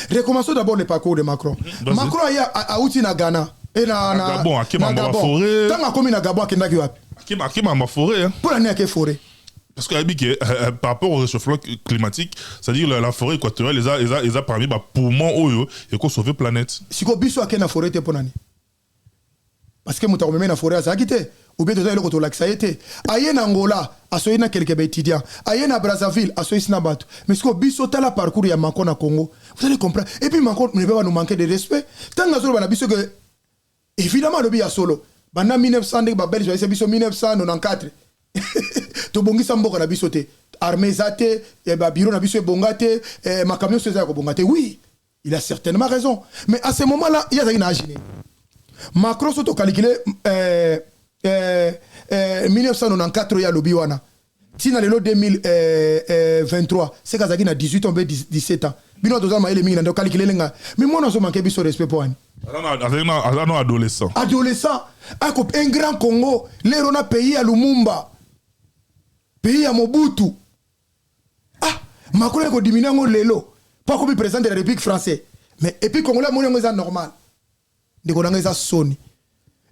Recommençons d'abord le parcours de Macron. Macron a outi na Ghana et na Gabon, à forêt. Tant que na Gabon qui n'a que ma forêt. Pour l'année à quelle forêt? Parce que par rapport au réchauffement climatique, c'est-à-dire la forêt équatoriale, les a permis bah poumon oyo et qu'on sauver planète. Si ko biso akena forêt te pour l'année. Parce que muta remena forêt à quitté. Ou bien le côté lac ça été. Aye na Angola, asoyi na quelques étudiants. Aye na Brazzaville, asoyi na bato. Mais ce que biso tala parcours ya Macron na Congo. Vous allez comprendre. Et puis Macron ne va pas nous manquer de respect. Tant que nous avons biso que évidemment le bi solo. Bana 1900 ba Belge c'est biso 1994. To bongisa mboka na biso te. Armée zate, et ba bureau na biso bongate, ma camion se za ko bongate. Oui, il a certainement raison. Mais à ce moment-là, il y a une agine. Macron s'auto calculé 1994 ya lobi wana si dans le lot 2023 c'est kazaki na 18 ans 17 ans bino doza ma ele mingi na calculer lenga mais moi non manquer biso respect pour ani adolescent un grand Congo lero na pays à Lumumba pays à Mobutu Macron ko diminuer ngo lelo pas comme président de la République française mais et puis Congolais mon ngo normal de ko nga soni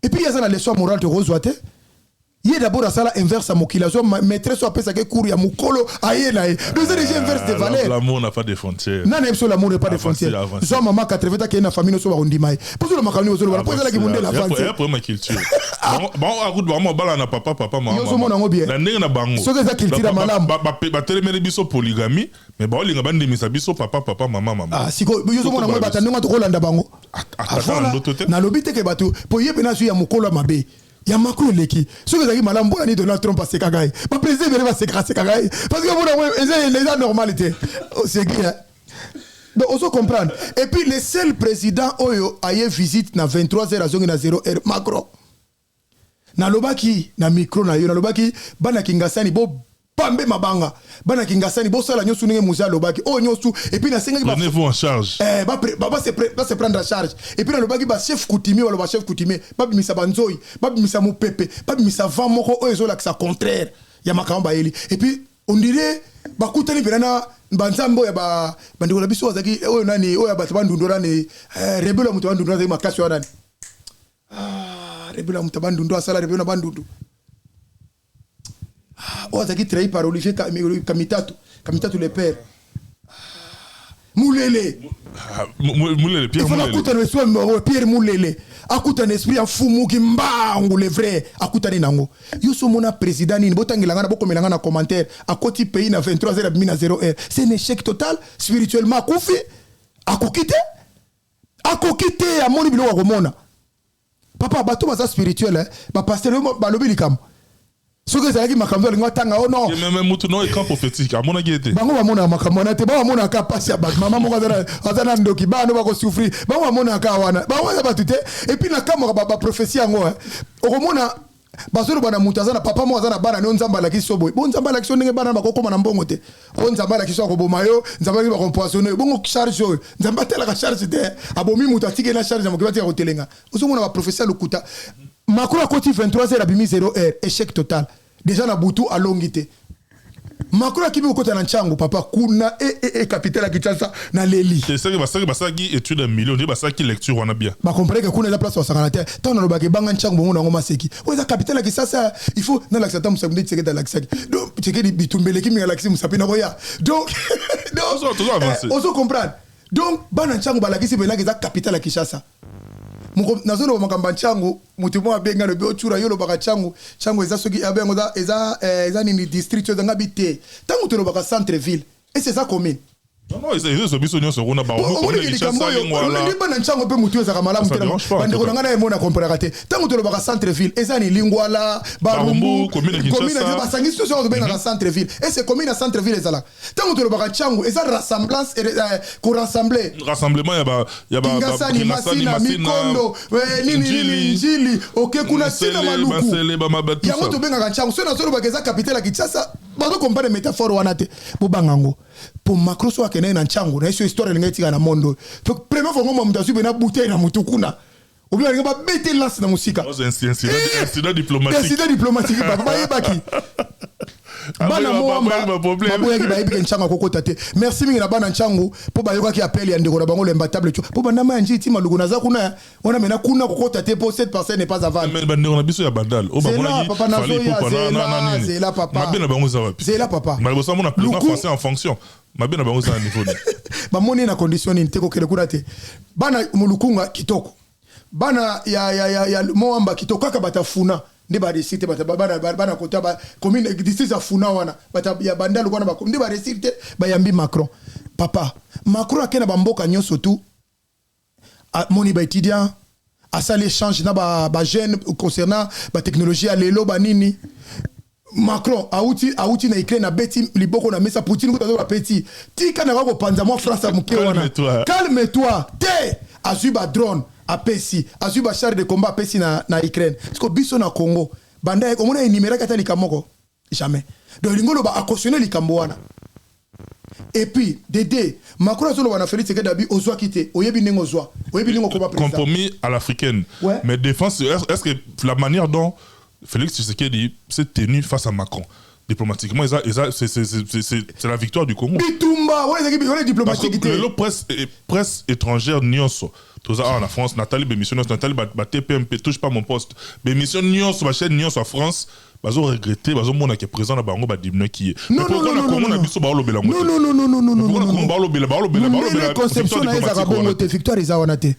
et puis il y a ça la leçon morale de Rosoate. Il y a d'abord à ça l'inverse à Mokilazon, maîtresse à Pesake Kouri à Mukolo, aïe là. Nous avons déjà inverse de valeurs. L'amour n'a pas de frontières. Non, l'amour n'a pas de frontières. Soit maman 80 qui est une famille, nous sommes en Dimaï. Pour ça, ma famille, nous sommes en Dimaï. Pour ça, la France. Pour ma culture. Bon, à coup de maman, bala papa, maman. Nous sommes en bien. La nègre na bango. Ce que ça culture malam. Ba télémé biso polygamie, mais ba linga bande misa biso papa, maman. Ah, si ko, nous sommes en bien, ba tanonga to Rolanda bango. Na lobite ke batu, pour yebena su ya Mukolo mabe. Il y a Macron leki ce que ça malam bona ni Donald Trump passer kagaï pas plaisir mais va se grâce kagaï parce que bon les normalité c'est bien donc on se comprendre et puis le seul président oyo aye visite na 23h à 0h Macron na lobaki na micro na yo na lobaki bana kingasani bo pambe mabanga bana kingasani bo sala nyosu ndenge muza lobaki o nyosu et puis na senga ba prenez-vous en charge va se prendre en charge et puis na lobaki ba chef coutumier wala ba chef coutumier ba bimisa banzoi ba bimisa mopepe ba bimisa vent moko o ezo la que ça contraire ya makamba eli et puis on dirait ba kutani benana banzambo ya ba bandiko la biso azaki o nani o ya ba bandundora ni rebelo mutu bandundora za makasi wa nani rebelo mutu bandundora sala rebelo bandundu Ozaki trahi par Olivier Kamitatu le père. Moulele. Moulele, Pierre Moulele. Pierre Moulele. Akuta un esprit en fou mouki mbangu le vrai. Akuta ni nango. Yoso mona président ni botangilanga na boko melanga na commentaire. À côté pays na 23h à 0h. C'est un échec total spirituellement akufi. Akokite. Akokite à moni bilo wa komona. Papa bato baza spirituel ba pasteur ba lobi likam. Ce que ça dit makambo linga tanga oh non même mutu no camp prophétique à mon agité bango ba mona makambo na te ba mona ka pasi ba mama moko azana ndoki ba no ba ko souffrir ba mona ka wana ba wana ba tute et puis na kamera ba prophétie ngo okomona basolo bana mutu azana papa mo azana bana no nzamba la kiso boy bon nzamba la kiso ndenge bana ba kokoma na mbongo te o nzamba la kiso ko bomayo nzamba ba ko poissonner bongo charge nzamba tela ka charge te abomi mutu atike na charge mo kibati ko telenga osomona ba prophétie lokuta Macron a côté 23h à 0h échec total déjà na butu à longité Macron qui veut côté na Nchangu papa kuna et capitale à Kinshasa na leli c'est ça qui étude un million dit ça qui lecture on a bien ba comprendre que kuna la place au Sakanate tant na lobaki banga Nchangu bongo na ngoma seki o za capitale à Kinshasa il faut na l'accepter musamdi tseke dans l'accès donc tseke di bitumbele kimi l'accès musapina boya donc toujours avancer on se comprendre donc bana Nchangu ba lakisi bena que za capitale à Kinshasa nazolo makamba Nchangu mutu mo abenga le beotura yolo baka Nchangu eza soki abengo eza ni district zo nga bité tangu to baka centre ville et c'est ça commune non c'est biso nyonso kuna ba on est Kinshasa ngwala ni bana Nchangu pe mutu eza kamala mutu bande ko ngana emona comprendre te tangu to baka centre ville eza ni lingwala barumbu commune Kinshasa ba sangi so so benga centre ville et c'est commune à centre ville ezala tangu to baka Nchangu eza rassemblance ko rassembler rassemblement ya ba Kingasani Masina Mikondo nini njili OK kuna sina maluku ya moto benga Nchangu so na so baka eza capitale ya Kinshasa bazo compare métaphore wana te bo bangango pour Macron so akene na Nchangu na hiyo histoire linga na mondo première fois ngoma mutasu bena bouteille na mutukuna obia linga ba bete lance na musika incident diplomatique ba yebaki bana moamba baboya ki ba yebi Nchangu kokota te merci mingi na bana Nchangu po ba yoka ki appel ya ndeko na bango le mbatable po bana ma njiti maluku na za kuna wana mena kuna kokota te po cette personne n'est pas avant mais ba ndeko na biso ya bandal o ba bona papa na zoya zela papa mabena bango za wapi zela papa ba bosa mona président français en fonction mabena bango za niveau ba moni na condition ni teko kele kuna te bana mulukunga kitoko bana ya moamba kitoko kaka batafuna ndi ba resite bana kota ba commune district afuna wana bata ya bandalo kwana ba ndi ba resite ba yambi Macron papa Macron akena bamboka nyonso tout moni ba étudiant à ça l'échange na ba jeune concernant ba technologie à lelo ba nini Macron auti na Ukraine na beti liboko na mesa Poutine ko ba petit tika na ko panza mo France muke wana calme-toi te azuba drone apesi azuba char de combat apesi na Ukraine parce que biso na Congo banda omona numéro katali kamoko jamais donc lingolo ba a cautionné likambo wana. Et puis Dédé Macron a solo wana Félix Tshisekedi ozwa kité oyebi ningo ozwa oyebi ningo koba président compromis à l'africaine. Ouais. Mais défense, est-ce que la manière dont Félix Tshisekedi s'est tenu face à Macron diplomatiquement, c'est la victoire du Congo. Bitumba, on est diplomatique. Parce que le presse étrangère nyonso. Tout ça en France, Nathalie Bémission, Nathalie TPMP touche pas mon poste. Bémission nyonso, ma chaîne nyonso en France. Bazo regretter, bazo mona qui est présent na bango ba dimne qui est. Non non non non non non non conception na eza bongo te victoire eza wana te.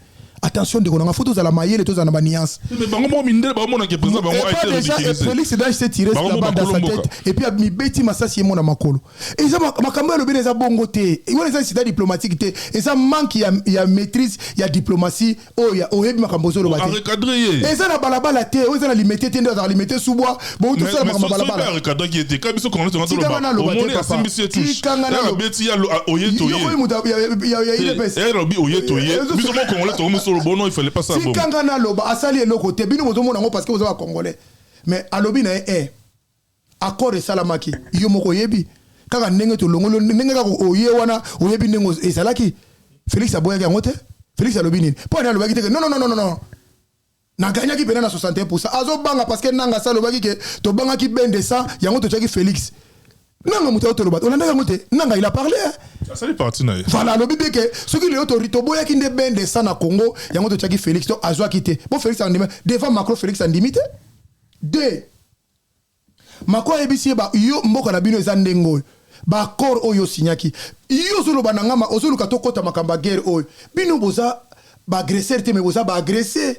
Attention de konanga photos à la maillée tous en abaniance. Mais bango mo mindele bango mona qui est présent bango a été ridiculisé. Félix Tshisekedi s'est tiré sur la balle dans sa tête et puis a mis beti masasi yemo na makolo. Et ça makambo lo beza bongo te. Et wala ça c'est diplomatique te. Et ça manque il y a maîtrise, il y a diplomatie. Oh il y a oyebi makambo zo lo bate. Et ça na balabala te, o ça na limité te dans limité sous bois. Bon tout ça makambo balabala. Mais recadrer qui était quand biso kono to ngalo lo ba. Omoni asimbisi touche. Ya beti ya oyeto ye. Il est et robi oyeto ye. Biso mo kongolais to bon non il fallait pas ça bon. Si kangana loba asali eloko te bino mozo mona ngo parce que vous êtes congolais. Mais alobi na accord salamaki yo moko yebi kaka ndenge to longolo ndenge ka oye wana oyebi ndenge esalaki Félix aboyaki yango te Félix alobi nini po na lobaki te non na gagna ki pena na 61% azo banga parce que nanga sa lobaki ke to banga ki bende ça yango to chaki Félix nanga muto to loba on ndanga mote nanga il a parlé ça est parti na voilà lobi beke ce qui les autorités boyaki nde bende ça na Congo yango to chaki Félix to azo akité bon Félix en devant Macron Félix en limité deux Macron ebisi ba yo mboka na bino eza ndengo ba accord oyo signaki yo zolo bananga ozolo kato kota makamba guerre oyo bino boza ba agresseur te mais boza ba agresser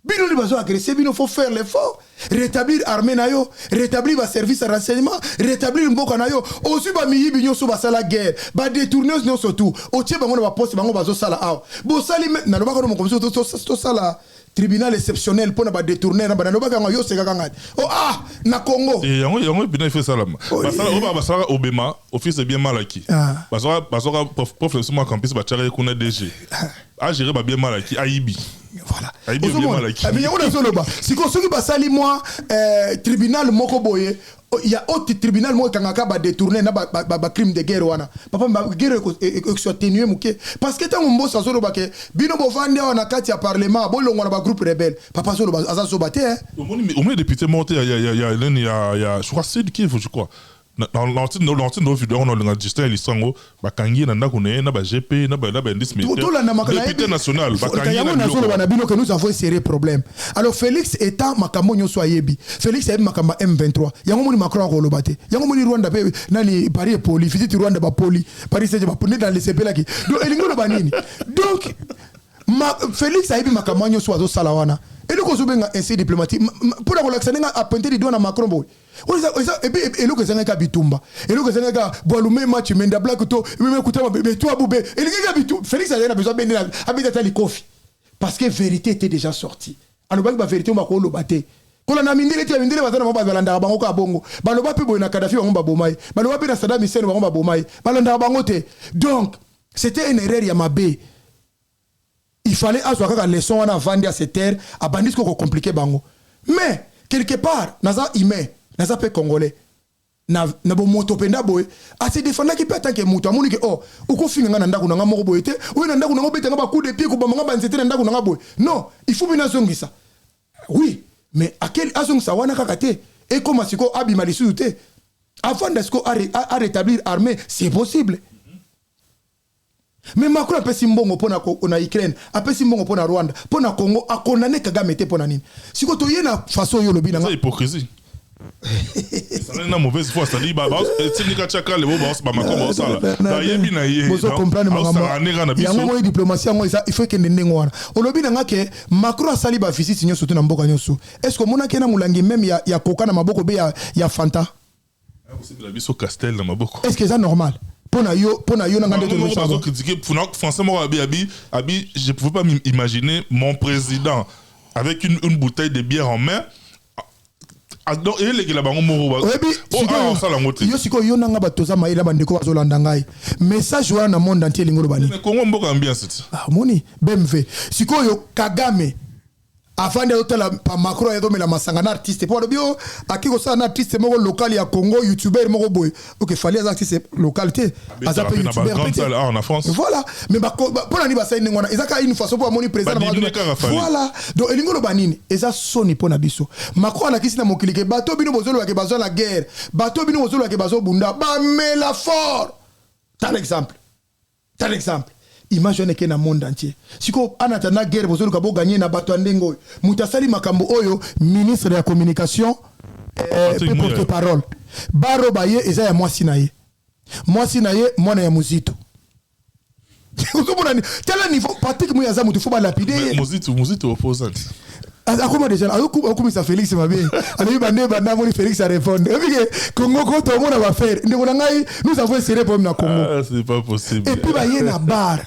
bino li bazo agresser bino faut faire l'effort rétablir armée na yo rétablir ba service de renseignement rétablir mboka na yo osu ba miyibi nyoso ba sala guerre ba détourner nyoso tout o tie bango na ba poste bango bazo sala aw bo sali na lo ba ko mo comme to sala tribunal exceptionnel pour ne détourner na banano baka yo seka kanga oh ah na Congo et yango bien fait ça là basala obema office bien malaki basora professeur campus ba tchare kuna DG a gérer ba bien malaki aibi voilà aibi bien malaki mais yango na soloba siko soki basali moi tribunal moko boye il y a autre tribunal moi kangaka ba détourner na ba crime de guerre wana papa ba guerre soit atténuer muke parce que tango mbosa solo ba ke bino bo vande wana kati ya parlement bo longo na ba groupe rebelle papa solo ba aza so baté au moins député monté il y a je crois c'est Kivu je crois dans l'antenne vidéo on a le Justin Lisango bakangi na ndako na ba GP na ba indice militaire député national bakangi na solo bana bino que nous avons serré problème alors Félix étant makambo nyo so ayebi Félix ayebi makamba M23 yango moni Macron ko lobate yango moni Rwanda pe nani Paris poli visite Rwanda ba poli Paris c'est ba poli dans les CP là qui donc elingo lo banini donc Félix ayebi makambo nyo so azo salawana et le kozubenga ainsi diplomatique pour la relaxer a pointer du doigt na Macron boy et puis et le que ça n'a bitumba et le que ça n'a boalume match menda black to même écouter mais toi boubé et le gars bitumba Félix a besoin de habiter les coffres parce que vérité était déjà sortie alors ba vérité on va ko lobaté ko la na mindele te mindele bazana ba balanda bango ka bongo baloba pe boy na Kadhafi bango ba bomai baloba pe na Saddam Hussein bango ba bomai balanda bango te donc c'était une erreur ya mabe. Il fallait avoir une leçon à vendre à cette terre, à bandit qu'on compliqué bango. Mais quelque part, naza ime, naza pe congolais, na bo moto penda boy, à se défendre qui peut attaquer moto, amoni que oh, ou ko finga na ndako na moko boyete, ou na ndako na beta nga ba coup de pied ko ba nga nzete na ndako na boy. Non, il faut bien zongi ça. Oui, mais à quel azong ça wana kakate et comment siko abima lisute. Avant d'esco à rétablir armée, c'est possible. Mais Macron a fait simbongo pour na Ukraine, a fait simbongo pour na Rwanda, pour na Congo, a condamné Kagame te pour na nini. Si ko to yena façon yo lobi na. C'est hypocrisie. Ça n'est pas mauvaise foi, ça dit bah c'est ni kachaka le ba Macron ba sala. Ba yebi na ye. Vous comprendre makambo. Ya ngo diplomatie ngo il faut que ndenge wana. O lobi na nga ke Macron a sali ba visite nyo surtout na mboka nyoso. Est-ce que mona kena mulangi même ya koka na maboko be ya Fanta? C'est la biso Castel na maboko. Est-ce que c'est normal? Pona yo na ngande to no critiquer français moi abi je pouvais pas m'imaginer mon président avec une bouteille de bière en main donc et les la bango moro ça la moté yo siko yo nanga batoza maila bandeko bazolanda ngai message wana na monde entier lingolo bani mais Congo mboka ambiance ah moni BMW siko yo Kagame avant de la Macron et donc la masangana artiste pour le bio à qui ça un artiste moko local ya Congo youtubeur moko boy OK fallait un artiste localité azapé youtubeur en France voilà mais pour la ni basa ngona ezaka une façon pour amoni président voilà donc elingo lo banini eza soni pour na biso Macron na kisi na mokili ke bato bino bozolo ba ke bazo la guerre bato bino bozolo ba ke bazo bunda ba mais la fort par exemple imagine que na monde entier siko anatana guerre bozolo ka bo gagner na bato ndengo mutasali makambo oyo ministre de la communication porte-parole baro baye eza ya mwasi na ye mwana ya muzito tela niveau Patrick Muyaza mutu foba lapider muzito opposant akoma déjà akomisa Félix mabe ali bande moni Félix a répondre que Congo ko to mona va faire ndeko na ngai nous avons serré problème na Congo c'est pas possible et puis baye na bar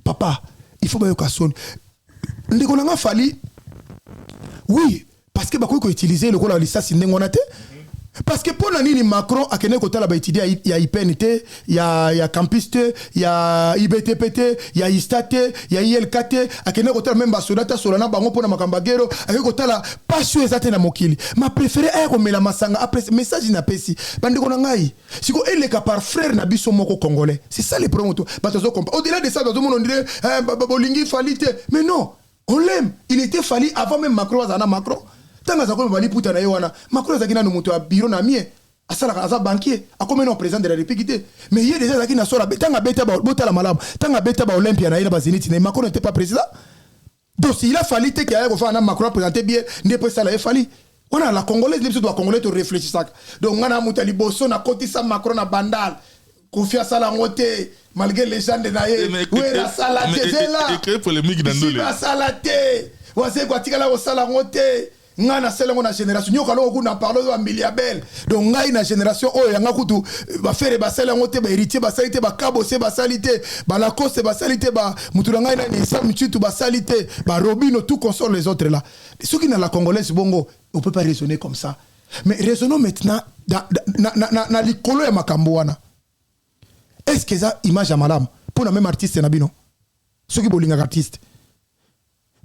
papa il faut bayo kasoni ndeko na nga fali oui parce que bako ko utiliser le kola licence ndengo na te parce que pour nani Macron a kene kota la ba étudier ya IPNT ya campus T ya IBTPT ya ISTAT ya ILKT a kene kota même ba solata solana bango pona makambagero a kota la passion ezate na mokili ma préféré ay ko mela masanga après message na pesi bandeko na ngai siko eleka par frère na biso moko congolais c'est ça le problème batazo comprendre au-delà de ça bazo mon dire bolingi falite mais non on l'aime il était fallu avant même Macron azana Macron tanga za ko bali puta na yewana Macron zakina no muto a bureau na mie asala aza banquier akome no président de la république mais il déjà zakina sora tanga beta ba bota la malam tanga beta ba Olympia na ina ba Zénith na Macron n'était pas président donc il a fallu que aya ko fa na Macron présenter bien ndepé ça la fallu on a la congolaise les doit congolais to réfléchir ça donc ngana muta liboso na kotisa Macron na bandal confiance à la montée malgré les gens de naïe ouais la salade c'est là et créer polémique dans nous la salade wase kwa tikala ko sala montée ngana selengo na génération nyoka lo kuna parlo ba milliabel donc ngai na génération oyo yanga kutu ba faire ba selengo te ba héritier ba salité ba kabose ba salité ba la cause ba salité ba mutura ngai na ni sam chitu ba salité ba robino tout console les autres là ceux qui na la congolaise bongo on peut pas raisonner comme ça mais raisonnons maintenant na likolo ya makambo wana est-ce que ça image à madame pour la même artiste na bino ceux qui bolinga artiste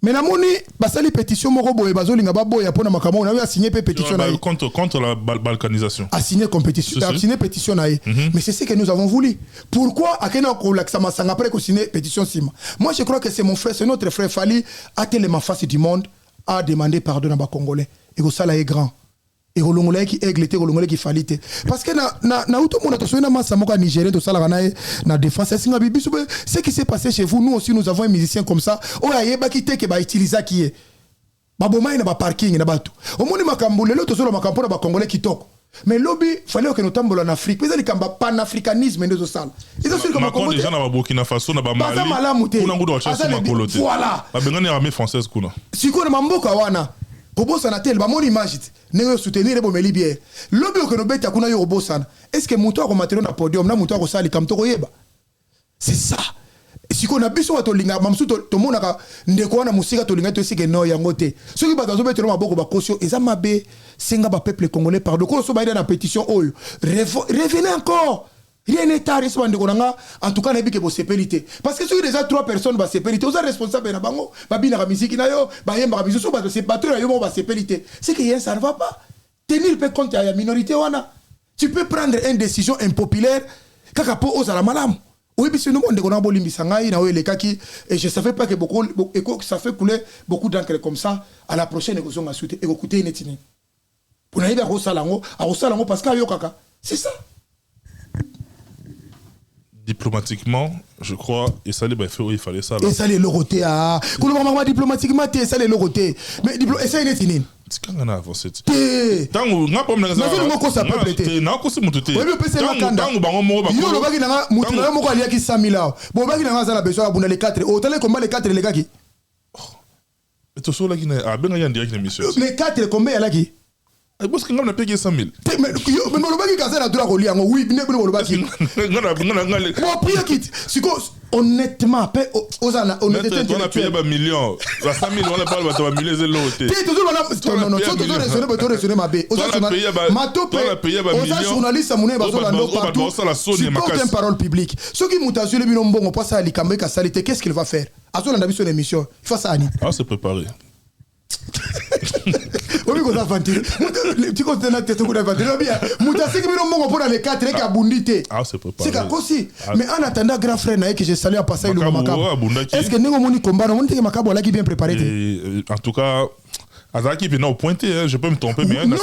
mais na moni basali pétition moko boye bazolinga baboya pona makambo na a signé pétition na contre la balkanisation a signé compétition a signé pétition na mais c'est ce que nous avons voulu pourquoi akena ko laksa masanga après ko signé pétition sima moi je crois que c'est mon frère c'est notre frère Fali a tellement face du monde a demandé pardon à ba congolais et ko sala est grand et kolongola qui aigle te kolongola qui falite parce que na uto mona to soina masa moko nigérien to sala na na défense singa bibisu ce qui s'est passé chez vous nous aussi nous avons un musicien comme ça o ayeba ki te ke ba utiliser qui est ba bomai na ba parking na bato o moni makambo lelo to solo makambo na ba congolais kitoko mais lobby fallait que nous tambola en Afrique mais il kamba panafricanisme ndezo sala ils sont comme Macron déjà na ba Burkina Faso na ba Mali kuna ngudo wa chasi makolote voilà ba bengani armée française kuna siko na mamboka wana Robosana tel ba mon image ne soutenir les bomeli bien lobby que no beta kuna yo Robosana est-ce que muto ko matériau na podium na muto ko sali kam to yeba c'est ça siko na biso to linga mamsu to monaka ndeko na musika to linga to sike no yango te soki ba zo betelo maboko ba kosio eza mabe senga ba peuple congolais pardon ko so ba ida na pétition oyo revenez encore rien n'est tard en tout cas na bike bo sécurité parce que si déjà 3 personnes ba sécurité aux responsables na bango ba bina ka musique na yo ba yemba ka biso so ba se battre na yo ba sécurité c'est que ça ne va pas tenir peu compte ya minorité wana tu peux prendre une décision impopulaire kaka po ozala malamu oui biso no monde kona bolimbisa ngai na le kaki et je savais pas que beaucoup ça fait couler beaucoup d'encre comme ça à la prochaine émission nga souhaiter écouter netini pour na ida ko salango parce que yo kaka c'est ça. Diplomatiquement, je crois, et ça, il fallait ça. Et ça, les lorotés, ah. Diplomatiquement, ça, les lorotés. Mais et ça, il est fini. C'est quand on a avancé. Tant que ça peut péter. Non, que c'est mon touté. Oui, mais c'est la canda. Yo, le bagage n'a pas moko ali qui 100 000 là. Bon, bagage n'a pas besoin à les 4. Autant les combats les 4 les gars qui. Et tout ça là qui n'a ah ben il y a un direct d'émission. Les 4 combien il y a qui? Parce que on a payé 100 000. Mais le bagage qui a ça droit au lit oui, bien le bagage. Bon, prier quitte. Si honnêtement, honnêteté on a payé un million. La 100 000 on a pas le million de l'autre. Non, non, toujours raisonner ma bé. On a payé un million. Journaliste amune bazolando partout. C'est pas une parole publique. Ceux qui montent sur le binombo on passe à likambe ka salité, qu'est-ce qu'il va faire? Azolanda biso l'émission. Il faut ça ani. Ah, c'est préparé. Obi ko aventure. Tu connais na tête ko aventure bien. Muta siki bino mongo pour les 4 qui abundité. Ah c'est pas c'est aussi. Mais en attendant grand frère naïe que je salue à passer le Makabo. Est-ce que nengo moni combat non moni que Makabo là qui bien préparé. En tout cas Azaki vient au pointé, je peux me tromper mais non,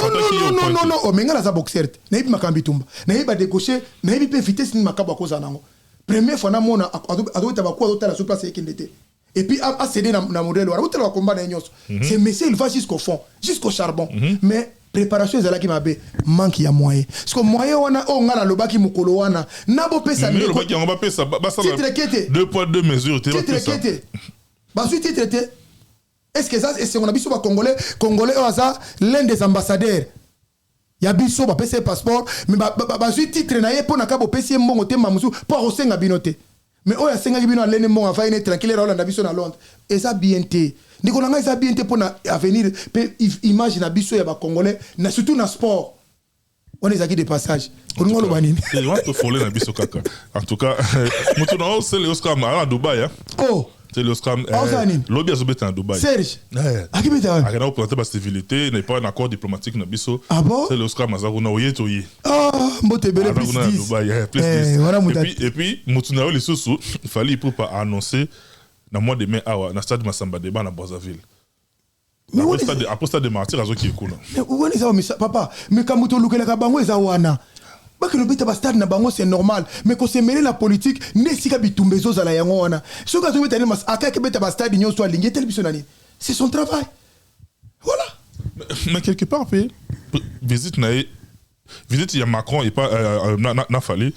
oh mais ngala za boxer. Naïbi Makambi tumba. Naïbi ba décocher, naïbi peut vitesse ni Makabo à cause nango. Première fois na mona ado tabako ado tala sur place ekindete. Et puis à céder dans modèle ou tala combat na nyos. C'est monsieur il va jusqu'au fond, jusqu'au charbon. Mais préparation ezala ki mabe manque ya moyen. Parce que moyen wana o ngala lobaki mukolo wana na bo pesa mais lobaki on va pesa ba ça 2 poids 2 mesures tu vas pesa. Ba suite traité. Est-ce que ça c'est on a biso ba congolais oza l'un des ambassadeurs. Ya biso ba pesa passeport mais ba suite titre na ye pona ka bo pesa mbongo te mamusu pour osenga binote. Mais oya senga bino alene mbongo afa ine tranquille ra na biso na Londres. Et ça bien té. Ndiko nanga ça bien té pour na avenir image na biso ya ba congolais na surtout na sport. On est acquis de passage. Pour nous le banini. C'est vraiment te foller na biso kaka. En tout cas, mutu na c'est le Oscar à Dubaï. Oh. C'est le Oscar. Lobby a zobeta à Dubaï. Serge. Akibeta. Akena planter ba civilité, n'est pas un accord diplomatique na biso. Ah bon? C'est le Oscar Mazaru na oyeto yi. Ah, mbote bele plus 10. Et puis mutu na le soso, il fallait pour pas annoncer dans mois de mai awa na stade Masamba Deba na Brazzaville. Après stade de Martyr azoki ekuna. Mais où est ça papa? Mais quand mutu lukela ka bango eza wana. Baki lobita ba stade na bango c'est normal mais quand c'est mêler la politique nesika bitumbezo za la yango wana so ka tobeta ni mas aka ke beta ba stade nyo so alingi tel bisonani c'est son travail voilà mais quelque part visite ya Macron et pas n'a fallu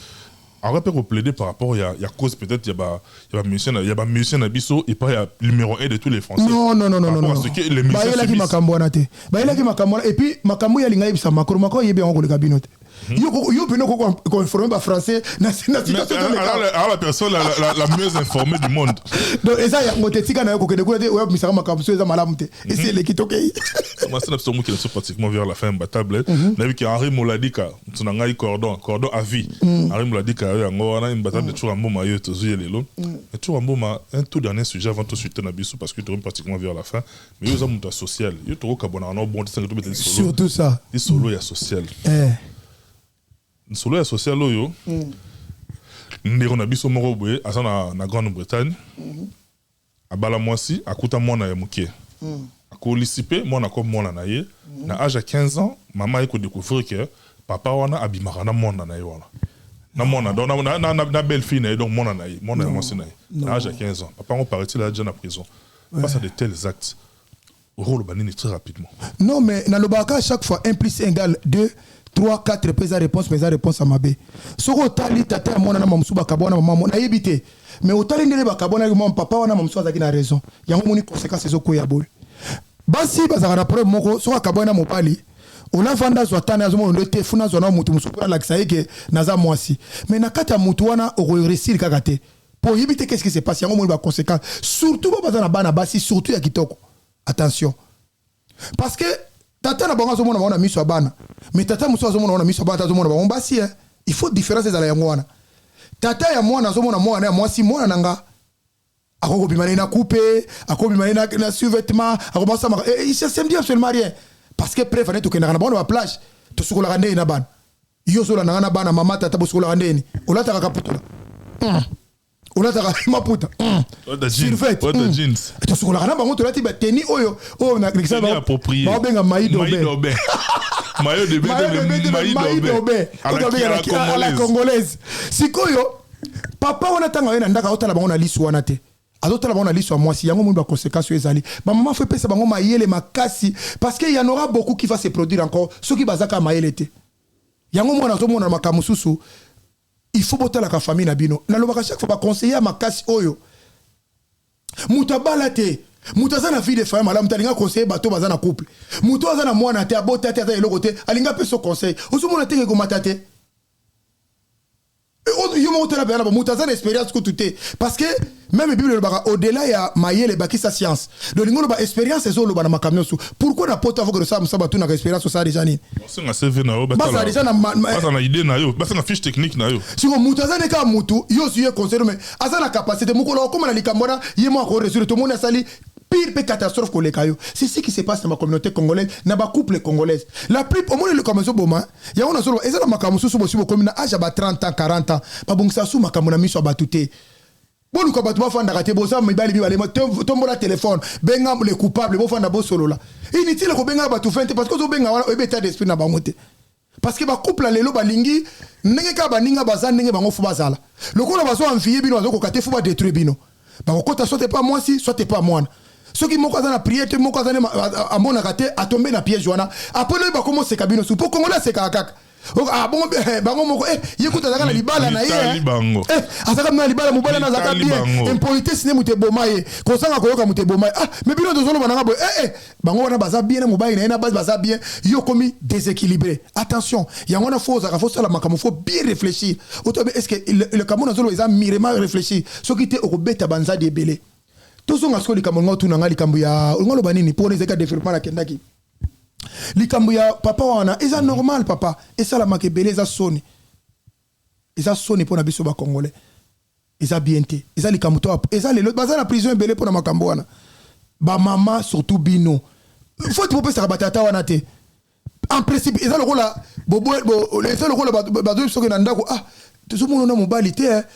on peut plaider par rapport il y a cause peut-être il y a musicien na biso et pas numéro 1 de tous les Français non parce que les musiciens ba makambo wana te ba yela ki makambo et puis makambo ya linga yebisa Macron yebe ngolo ka binote yo bino ko informer ba français na situation la personne la mieux informée du monde donc eza ya ngotetika na yo ko kede ko te misaka makambo so eza malamu te et c'est l'équité okay moi c'est l'absolu qui est pratiquement vers la fin de la table na vu que Henri Moladika tunangai cordon à vie Henri Moladika yango wana imbatable de toujours mboma yo to zuye lelo et toujours mboma un tout dernier sujet avant de suite na biso parce que tu es pratiquement vers la fin mais yo za muta social yo to ka bona no bon c'est que surtout ça et solo ya social solo ya social oyo ndeko na biso moko boye asa na Grande-Bretagne abala mwasi akuta mwana ya muke akolisipe mwana ko mwana na ye na âge à 15 ans maman eko découvrir que papa wana abimaka na mwana na ye wana na mwana donc na belle fille na ye donc mwana na ye mwana ya mwasi na ye na âge à 15 ans papa on paraît-il déjà na prison face à de tels actes rôle banini très rapidement non mais na lobaka à chaque fois 1 + 1 = 2 3 4 pesa réponse à mabe soko otali tata ya mwana na mamusu bakabona maman na yebite mais otali ndele bakabona mon papa wana mamusu azaki na raison yango moni conséquence ezoko ya boy basi bazaka na problème moko soko akabona mopali ona vanda zo tana zo mo ndete funa zo na mutu musu pour la kisaike naza mwasi mais na kata mutu wana o réussir kaka te pour yebite qu'est-ce qui se passe yango moni ba conséquence surtout ba bazana bana basi surtout ya kitoko attention parce que tata na bango azomona bango na miso ya bana mais tata muso azomona na miso ya bana azomona bango basi il faut différence ezala yango wana tata ya mwana azomona mwana ya mwasi mwana nanga akoko bimana na coupe akoko bimana na survêtement akoko ça il se dit absolument rien parce que préféré to kena na bango na plage to sukola ndeni na bana yo sola na bana mama tata bosukola ndeni olata ka kaputula olata maputa survêt jeans to sukola na bango to lati ba teni oyo na grisa ba benga maïdobe maïdobe à la congolaise sikoyo papa wana tanga yena ndaka otala bango na lisu wana te azotala bango na lisu ya mwasi yango moni ba conséquences ezali ba maman fait pesa bango mayele makasi parce que il y en aura beaucoup qui va se produire encore ceux qui bazaka mayele te yango mona zo mona makamususu il faut botter la famille na bino na lobaka chaque fois ba conseiller makasi oyo mutabala te mutaza na fille de femme malamu talinga conseiller bato bazana couple muto azana mwana te abota te azana eloko te alinga pe so conseil osomona te ko matate yo mo tela bana mutaza na expérience ko tuté parce que même bible le baka au-delà ya mayele baki sa science donc ngolo ba expérience ezo lo bana makamyo su pourquoi na poto avant que ça msaba tu na expérience ça déjà ni c'est na CV na yo basa déjà na idée na yo basa na fiche technique na yo siko mutaza ne ka mutu yo suye conseil mais azana capacité mukolo comme na likambona yemo ko résoudre tout monde sali pire pe catastrophe ko leka yo. C'est ce qui se passe dans ma communauté congolaise, na ba couple congolaise. La plus au moins le commence boma, ya on a solo ezala makamusu so bo commune âge ba 30 ans 40 ans, ba bongisa su makamuna miso batute. Bon nous combattre ba fanda kate boza mibali bi balema tombola téléphone, benga les coupables bo fanda bo solo là. Inutile ko benga ba tout fente parce que zo benga wana ebeta d'esprit na ba moté. Parce que ba couple lelo balingi ndenge ka baninga baza ndenge bango fu bazala. Lokola bazo envier bino bazo ko kate fu ba détruire bino. Ba ko kota soit pas moi si, soit pas moi. Ceux qui m'ont na prière te moko za na mona kate a tombé na piège wana. Après ba comment c'est kabino sou pour Congolais c'est kakak. Ah bon bango moko yekuta zaka na libala na ye. Azaka na libala mobala na zaka bien. Impolitesse ne mute bomaye. Ko sanga ko yoka mute bomaye. Ah mais bino dozolo bananga bo bango wana baza bien na mobile na base baza bien yo komi déséquilibré. Attention, yango na faut la makamo faut bien réfléchir. Est-ce que le Cameroun zolo ils a mirement réfléchi. Ce qui était au beta banza de belé. Tozonga sko likambo tu nanga likambo ya ngolo banini pour les cas développement na kendaki. Likambo ya papa wana eza normal papa et ça la makebele eza soni. Eza soni pour na biso ba congolais. Eza bienté. Eza likambo to eza le baza na prison belé pour na makambo wana. Ba mama surtout bino. Faut te popé ça batata wana te. En principe eza lokola bobo eza lokola bazo biso ke na ndako tout le monde a mobile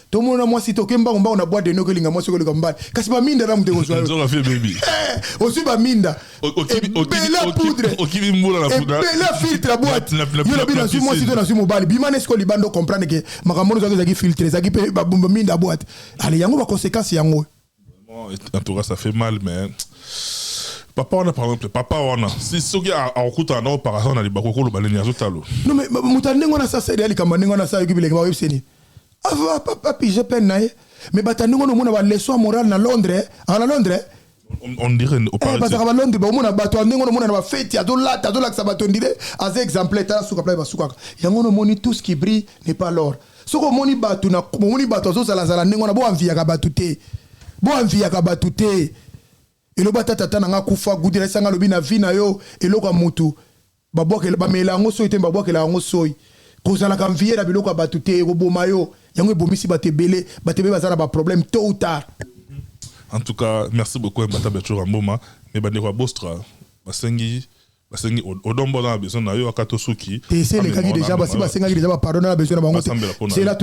tout le monde a moi si to kemba on a boîte de no kelinga moi soko kambali kasi ba minda na muteko zo on a fait baby aussi ba minda la poudre okibi mbula la poudre la filtre boîte yo bina sur moi si to na sur mobile bimane sko libando comprendre que makambo zo zaki filtre zaki pe ba minda boîte allez yango ba conséquence yango en tout cas ça fait mal mais papa on a par exemple papa on a si ce qui a okuta na opération na libako ko lo baleni azotalo non mais mutande ngona sa c'est ali kamba ngona sa yokibile ba webseni ava papa je peine na mais batande ngona mona ba leçon morale na Londres na Londres on dirait au Paris parce que ba Londres ba mona batande ngona mona na ba fête azolata azolaksa batondire az exemple ta suka pla ba suka yango moni tout ce qui brille n'est pas l'or soko moni batu na moni batu azosala zala ngona bo envia ka batute bo envia ka batute eloba tata nanga kufa gudira sanga lobi na vina yo eloko mutu babwake ba melango so ite babwake la ngo soyi kozala ka mviera biloko batute roboma yo yango ebomisi batebele batebe bazana ba problème tôt ou tard. En tout cas merci beaucoup Mbata Betchora Mboma mais bande kwa bostra basengi odombo na besoin na yo akato suki et c'est le cas déjà basi basenga déjà ba pardonner la besoin na bango c'est là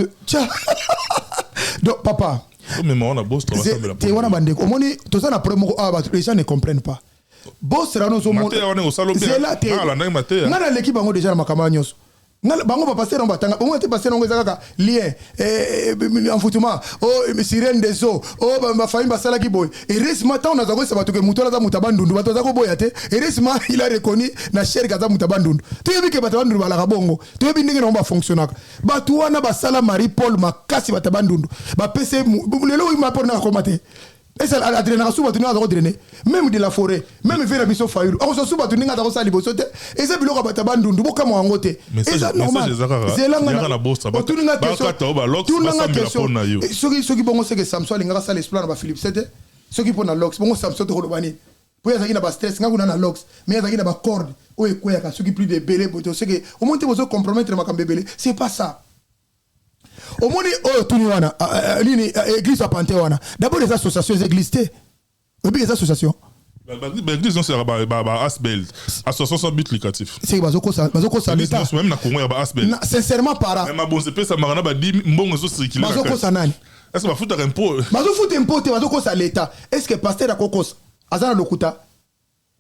donc papa mais on a boss trop ça te wana bande ko moni to ça na problème les gens ne comprennent pas boss rano so mo c'est là ngana l'équipe bango déjà na makamanya nyos ngala bango ba passer on batanga bango te passer on ezaka lien en footuma sirène des eaux ba famille ba sala ki boy et resma ta on a zago se batuke mutola za mutabandundu bato za ko boya te et resma il a reconnu na cher kaza mutabandundu to yebi ke batabandundu bala ka bongo to yebi ndenge na ba fonctionnaka batu wana ba sala Marie Paul makasi batabandundu ba pese lelo ma pour na komate et ça a drainé na suba tunanga drainer même de la forêt même vers la mission fayulu on se suba tunanga za ko sali bosote et ça biloko batabandundu boka mo ngote et ça normal c'est là na bossa ba ka ba lox ba sambela pona yo soki bongo c'est que Samson linga sala exploit na ba Philippe c'était soki pona lox bongo Samson to kolobani pour yazaki na ba stress ngakuna na lox mais yazaki na ba corde o ekoya ka soki plus de belé boto c'est que au moins te bozo compromettre makambe belé c'est pas ça. Au moins, Tuniwana, l'église à Panthéwana. D'abord, les associations existent. Et puis, les associations. L'église, c'est Asbel. Association sans but lucratif. C'est Bazoko l'État. Même na Congo, il y a Asbel. Sincèrement, para. Mais bon, c'est pas ça, Marana, bah, 10 mbongo circulent. Bazoko Sanani. Est-ce que va foutre un pot? Bazoko fout un pot, Bazoko ça l'État. Est-ce que pasteur à Kokos, Azana Lokuta?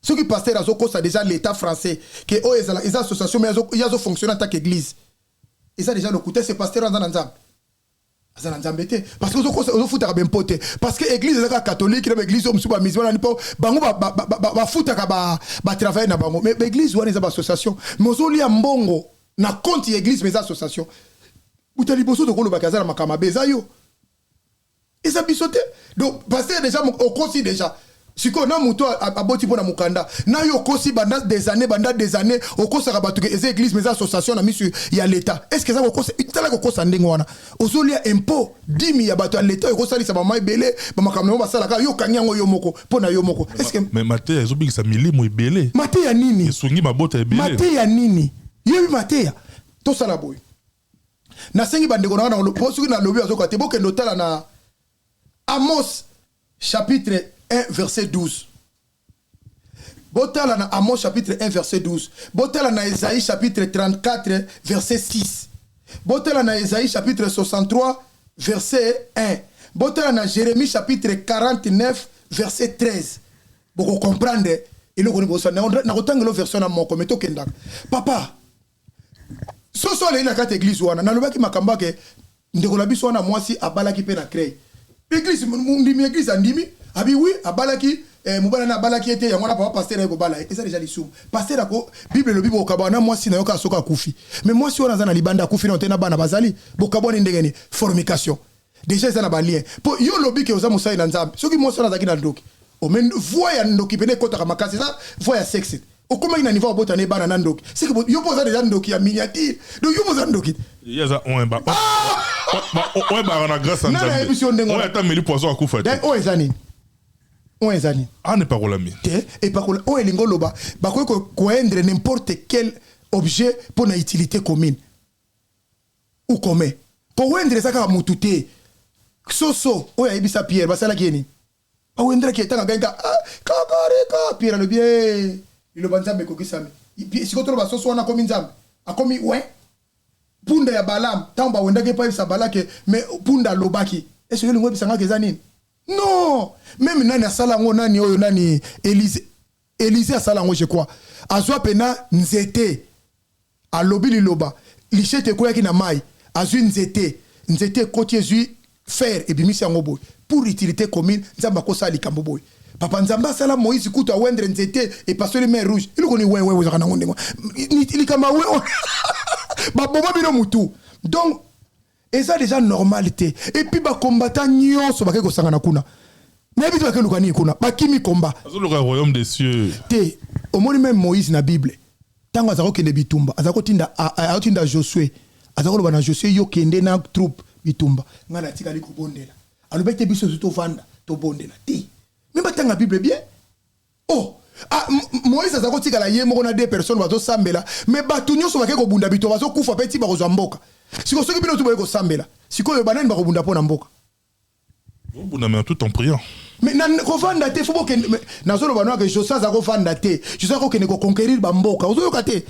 Ceux qui pasteur à Zoko, c'est déjà l'État français. Que les associations, mais ils ont fonctionné en tant qu'église. Et ça déjà le côté c'est pasteur en Zanzam. Zanzam bête parce que on fout à ben pote parce que église est catholique l'église on suba musulman pas bango ba fout à ba travailler na bango mais église ou les associations mais on lia mbongo na compte église mais association utali boso de kolo bakazala makama bezayo et ça bisote donc pasteur déjà au consi déjà si qu'on a muto aboti pona mukanda na yo kosi banda des années au kosa rabatu que église mais association na misu ya l'état est-ce que ça ko kosa itala ko kosa ndengwana ozolia impôt 10 ya bato à l'état ko sali sa mama belé ba makamno ba sala ka yo kanyango yo moko pona yo moko est-ce que mais maté zo bigi sa milimo belé maté ya nini esungi mabota belé maté ya nini yebi maté ya to sala boy na sengi bandeko na lo posu na lobi azoka te bokendo tala na Amos chapitre 1 verset 12 Botala na Amos chapitre 1 verset 12. Botala na Esaïe chapitre 34 verset 6. Botala na Esaïe chapitre 63 verset 1. Botala na Jérémie chapitre 49 verset 13. Boko comprendre et le connaître na kotangelo version na moko meto kenda. Papa. Soso le na kata église wana na lobaki makamba ke ndeko na biso wana mwasi abalaki pe na crée. Église ndimi église andimi abi oui abalaki mobala na abalaki ete yango na papa pasteur ko bala et ça déjà lisum. Pasteur ko Bible lobi bo kabana mwasi na yoka soka kufi. Mais mwasi wana za na libanda kufi na tena bana bazali bo kabona ndengeni fornication. Déjà ça na ba lien. Po yo lobi ke oza musai na nzambe. Soki mwasi wana zaki na ndoki. O men voix ya ndoki pene kota ka makasi ça voix ya sexe. O comment il na niveau bota ne bana ndoki. C'est que yo posa déjà ndoki ya miniature. Donc yo posa ndoki. Yaza on ba. On ba na grâce à nzambe. On ata meli poisson akufa. O ezani. On ezani. Ah ne parola mi. Et parola o elingo loba. Ba ko coindre n'importe quel objet pour na utilité commune. Ou commun. Pour wendre ça ka mutute. Soso o ya ibisa Pierre basala kieni. A wendre ki tanga ganga kakareka Pierre le bien. Il le banzambe ko kisami. Si ko troba soso na komi nzambe. A komi ouais. Punda ya Balam tamba wenda ke pa ibisa balake mais punda lobaki. Est-ce que le ngwe bisanga kezani? Non, même nani asala ngo nani oyo nani Élysée asala ngo je crois. Azwa pena nzete. Alobi liloba. Lichete ko yaki na mai. Azwi nzete kotie zui fer et bimisi yango boy. Pour utilité commune, nzamba ko sali kambo boy. Papa nzamba sala Moïse kuta wendre nzete et passer les mains rouges. Il koni ouais zakana ngondengo. Il kama ouais. Ba boba bino mutu. Donc et ça déjà normalité. Et puis ba combattant nyonso ba ko sangana kuna. Na bitu ba ke lukani kuna. Ba kimi combat. Le royaume des cieux. Te au moins même Moïse na Bible. Tango azako kende bitumba, azako tinda atinda Josué. Azako loba na Josué yo kende na troupe bitumba. Ngana tika li kubondela. Alobete biso to vanda to bondela. Te. Même tanga Bible bien. Oh, Moïse azako tika la ye moko na deux personnes bazo sambela, mais batu nyonso ba ke ko bunda bito bazo kufa peti ba ko zamboka. Siko soki bino tuba ko sambela. Siko yo banani ba ko bunda pona mboka. Bon, mais tout en priant. Mais na ko vanda te faut que na zolo banwa que Josué za ko vanda te. Josué ko kene ko conquérir ba mboka. Ozo yo kate.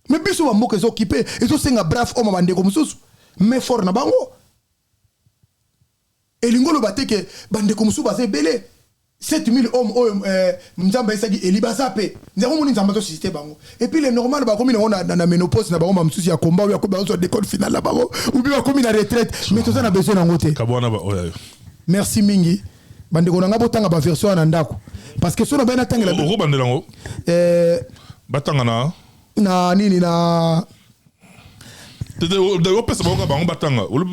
Mais biso ba mboka zo occupé et zo senga brave homme bande ko mususu. Mais fort na bango. Et lingolo bate que bande ko mususu ba se belé. 7000 hommes mzamba esaki elibasape nzako moni nzamba to système bango et puis les normal ba komi na ménopause na ba ma msusi ya combat ou ya ba zo décode finale la bango ou bien ba komi na retraite mais tout ça na besoin na ngote kabwana ba oya. Merci mingi bande ko nga botanga ba version na ndako parce que so na ba na tangela ro bande lango batanga na nini na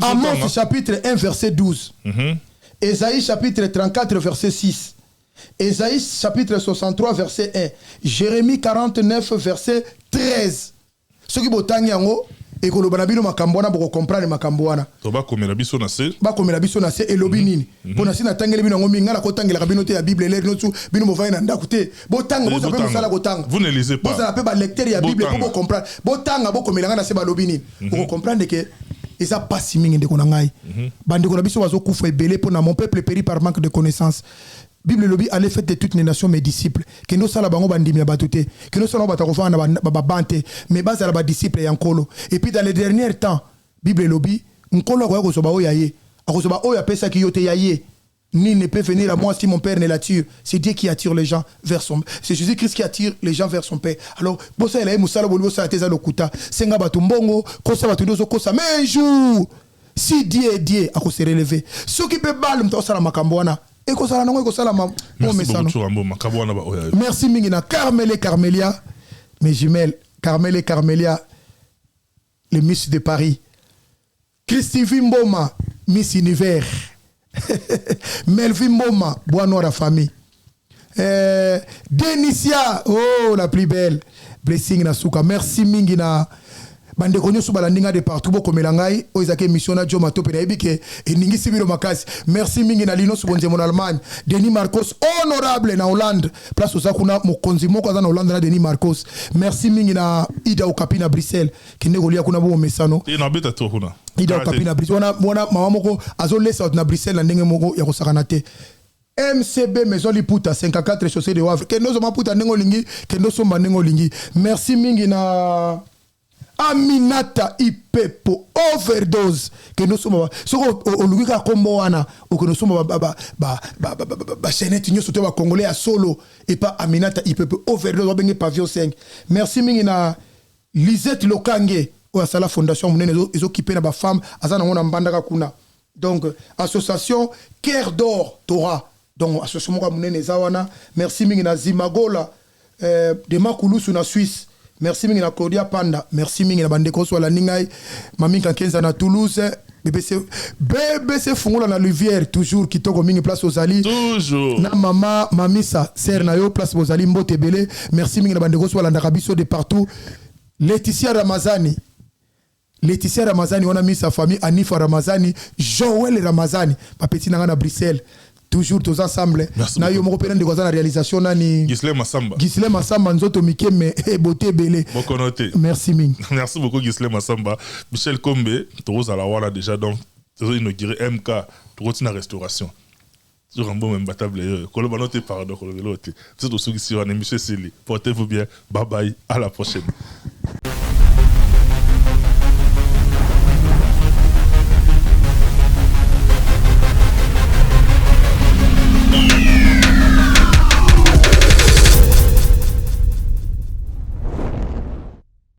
Amos chapitre 1 verset 12. Esaïe chapitre 34 verset 6. Esaïe chapitre 63 verset 1. Jérémie 49 verset 13. Ce qui botangi yango et ko lobana bino makambo wana boko comprendre makambo wana. To ba komela biso na se. Ba komela biso na se elobi nini. Pona sina tangele bino ngo minga na ko tangela bino te ya Bible lere notu bino mo vaina ndako te. Botanga bo sape musala kotanga. Vous ne lisez pas. Vous avez ba lecteur ya Bible pour comprendre. Botanga bo komela na se ba lobi nini. Pour comprendre que et ça passe mingi ndeko na ngai. Bande ko na biso bazo kufa ebele pona mon peuple périt par manque de connaissance. Bible lobi allez faites de toutes les nations mes disciples que nous sala bango bandimi batute que nous sala batakova na babante mais basa ba disciples ya nkolo et puis dans les derniers temps Bible lobi nkolo ko soba oyaye akosoba oya pesa ki yote yaye ni ne peut venir à moi si mon père ne l'attire. C'est Dieu qui attire les gens vers son c'est Jésus-Christ qui attire les gens vers son père. Alors bossa ela musala bolibo sa teza lokuta senga batumbongo kosa batudozo kosa mais un jour si Dieu est Dieu a se relever ce qui peut bal mtosala makambo wana. Merci Mingina. Carmel et Carmelia, mes jumelles. Carmel et Carmelia, les Miss de Paris. Christy Mboma, Miss Univers. Melvin Mboma, Bois Noir à famille. Denicia, oh la plus belle. Blessing Nasuka. Merci Mingina. Bande konyo su balandinga de partout bo komelangai o izake mission na Joma to pena ebike eningi sibiro makasi. Merci mingi na lino su bonze mon Allemagne. Denis Marcos honorable na Hollande. Place osakuna mokonzi moko za na Hollande na Denis Marcos. Merci mingi na Ida Okapi na Bruxelles. Kinde golia kuna bo mesano. Ina beta to kuna. Ida Okapi na Bruxelles. Wana mama moko azo lesa na Bruxelles na ndenge moko ya kosakana te. MCB Maison Liputa 54 chaussée de Wavre. Kendo Zoma Puta Nengo Lingi, Kendo Somba Nengo Lingi. Merci mingi na Aminata Ipepo overdose. Kendo Somba. Soko Oluika Kombo wana ou Kendo Somba ba chaînette nyo soto ba congolais à solo et pas Aminata Ipepo overdose ba pavillon 5. Merci mingi na Lisette Lokange ou à la fondation munene ils occupé na ba femme azana ngona mbandaka kuna. Donc association Cœur d'Or Torah. Donc association munene zawana. Merci mingi na Zimagola de Makulusu na Suisse. Merci mingi na Claudia Panda. Merci mingi na bandeko so la ningai mami kankenza na Toulouse. BBC Fungola na Luvière toujours kitoko mingi place aux Ali. Toujours. Na mama mamisa sœur na yo place aux Ali Mbote Belé. Merci mingi na bandeko so la ndakabiso de partout. Laetitia Ramazani, on a mis sa famille, Anifa Ramazani, Joël Ramazani, ma petite nana à Bruxelles. Toujours tous ensemble. Na yo moko pena de la réalisation nani. Gislem Massamba. Gislem Massamba nzoto mike me beauté belé. Merci Ming. Merci beaucoup Gislem Massamba. Michel Kombe, tous à la wala déjà donc inauguré MK, tous na restauration. Sur un bon même batable. Kolobanote pardon, kolobanote. C'est tout ce qui sur une émission Célie. Portez-vous bien. Bye bye. À la prochaine.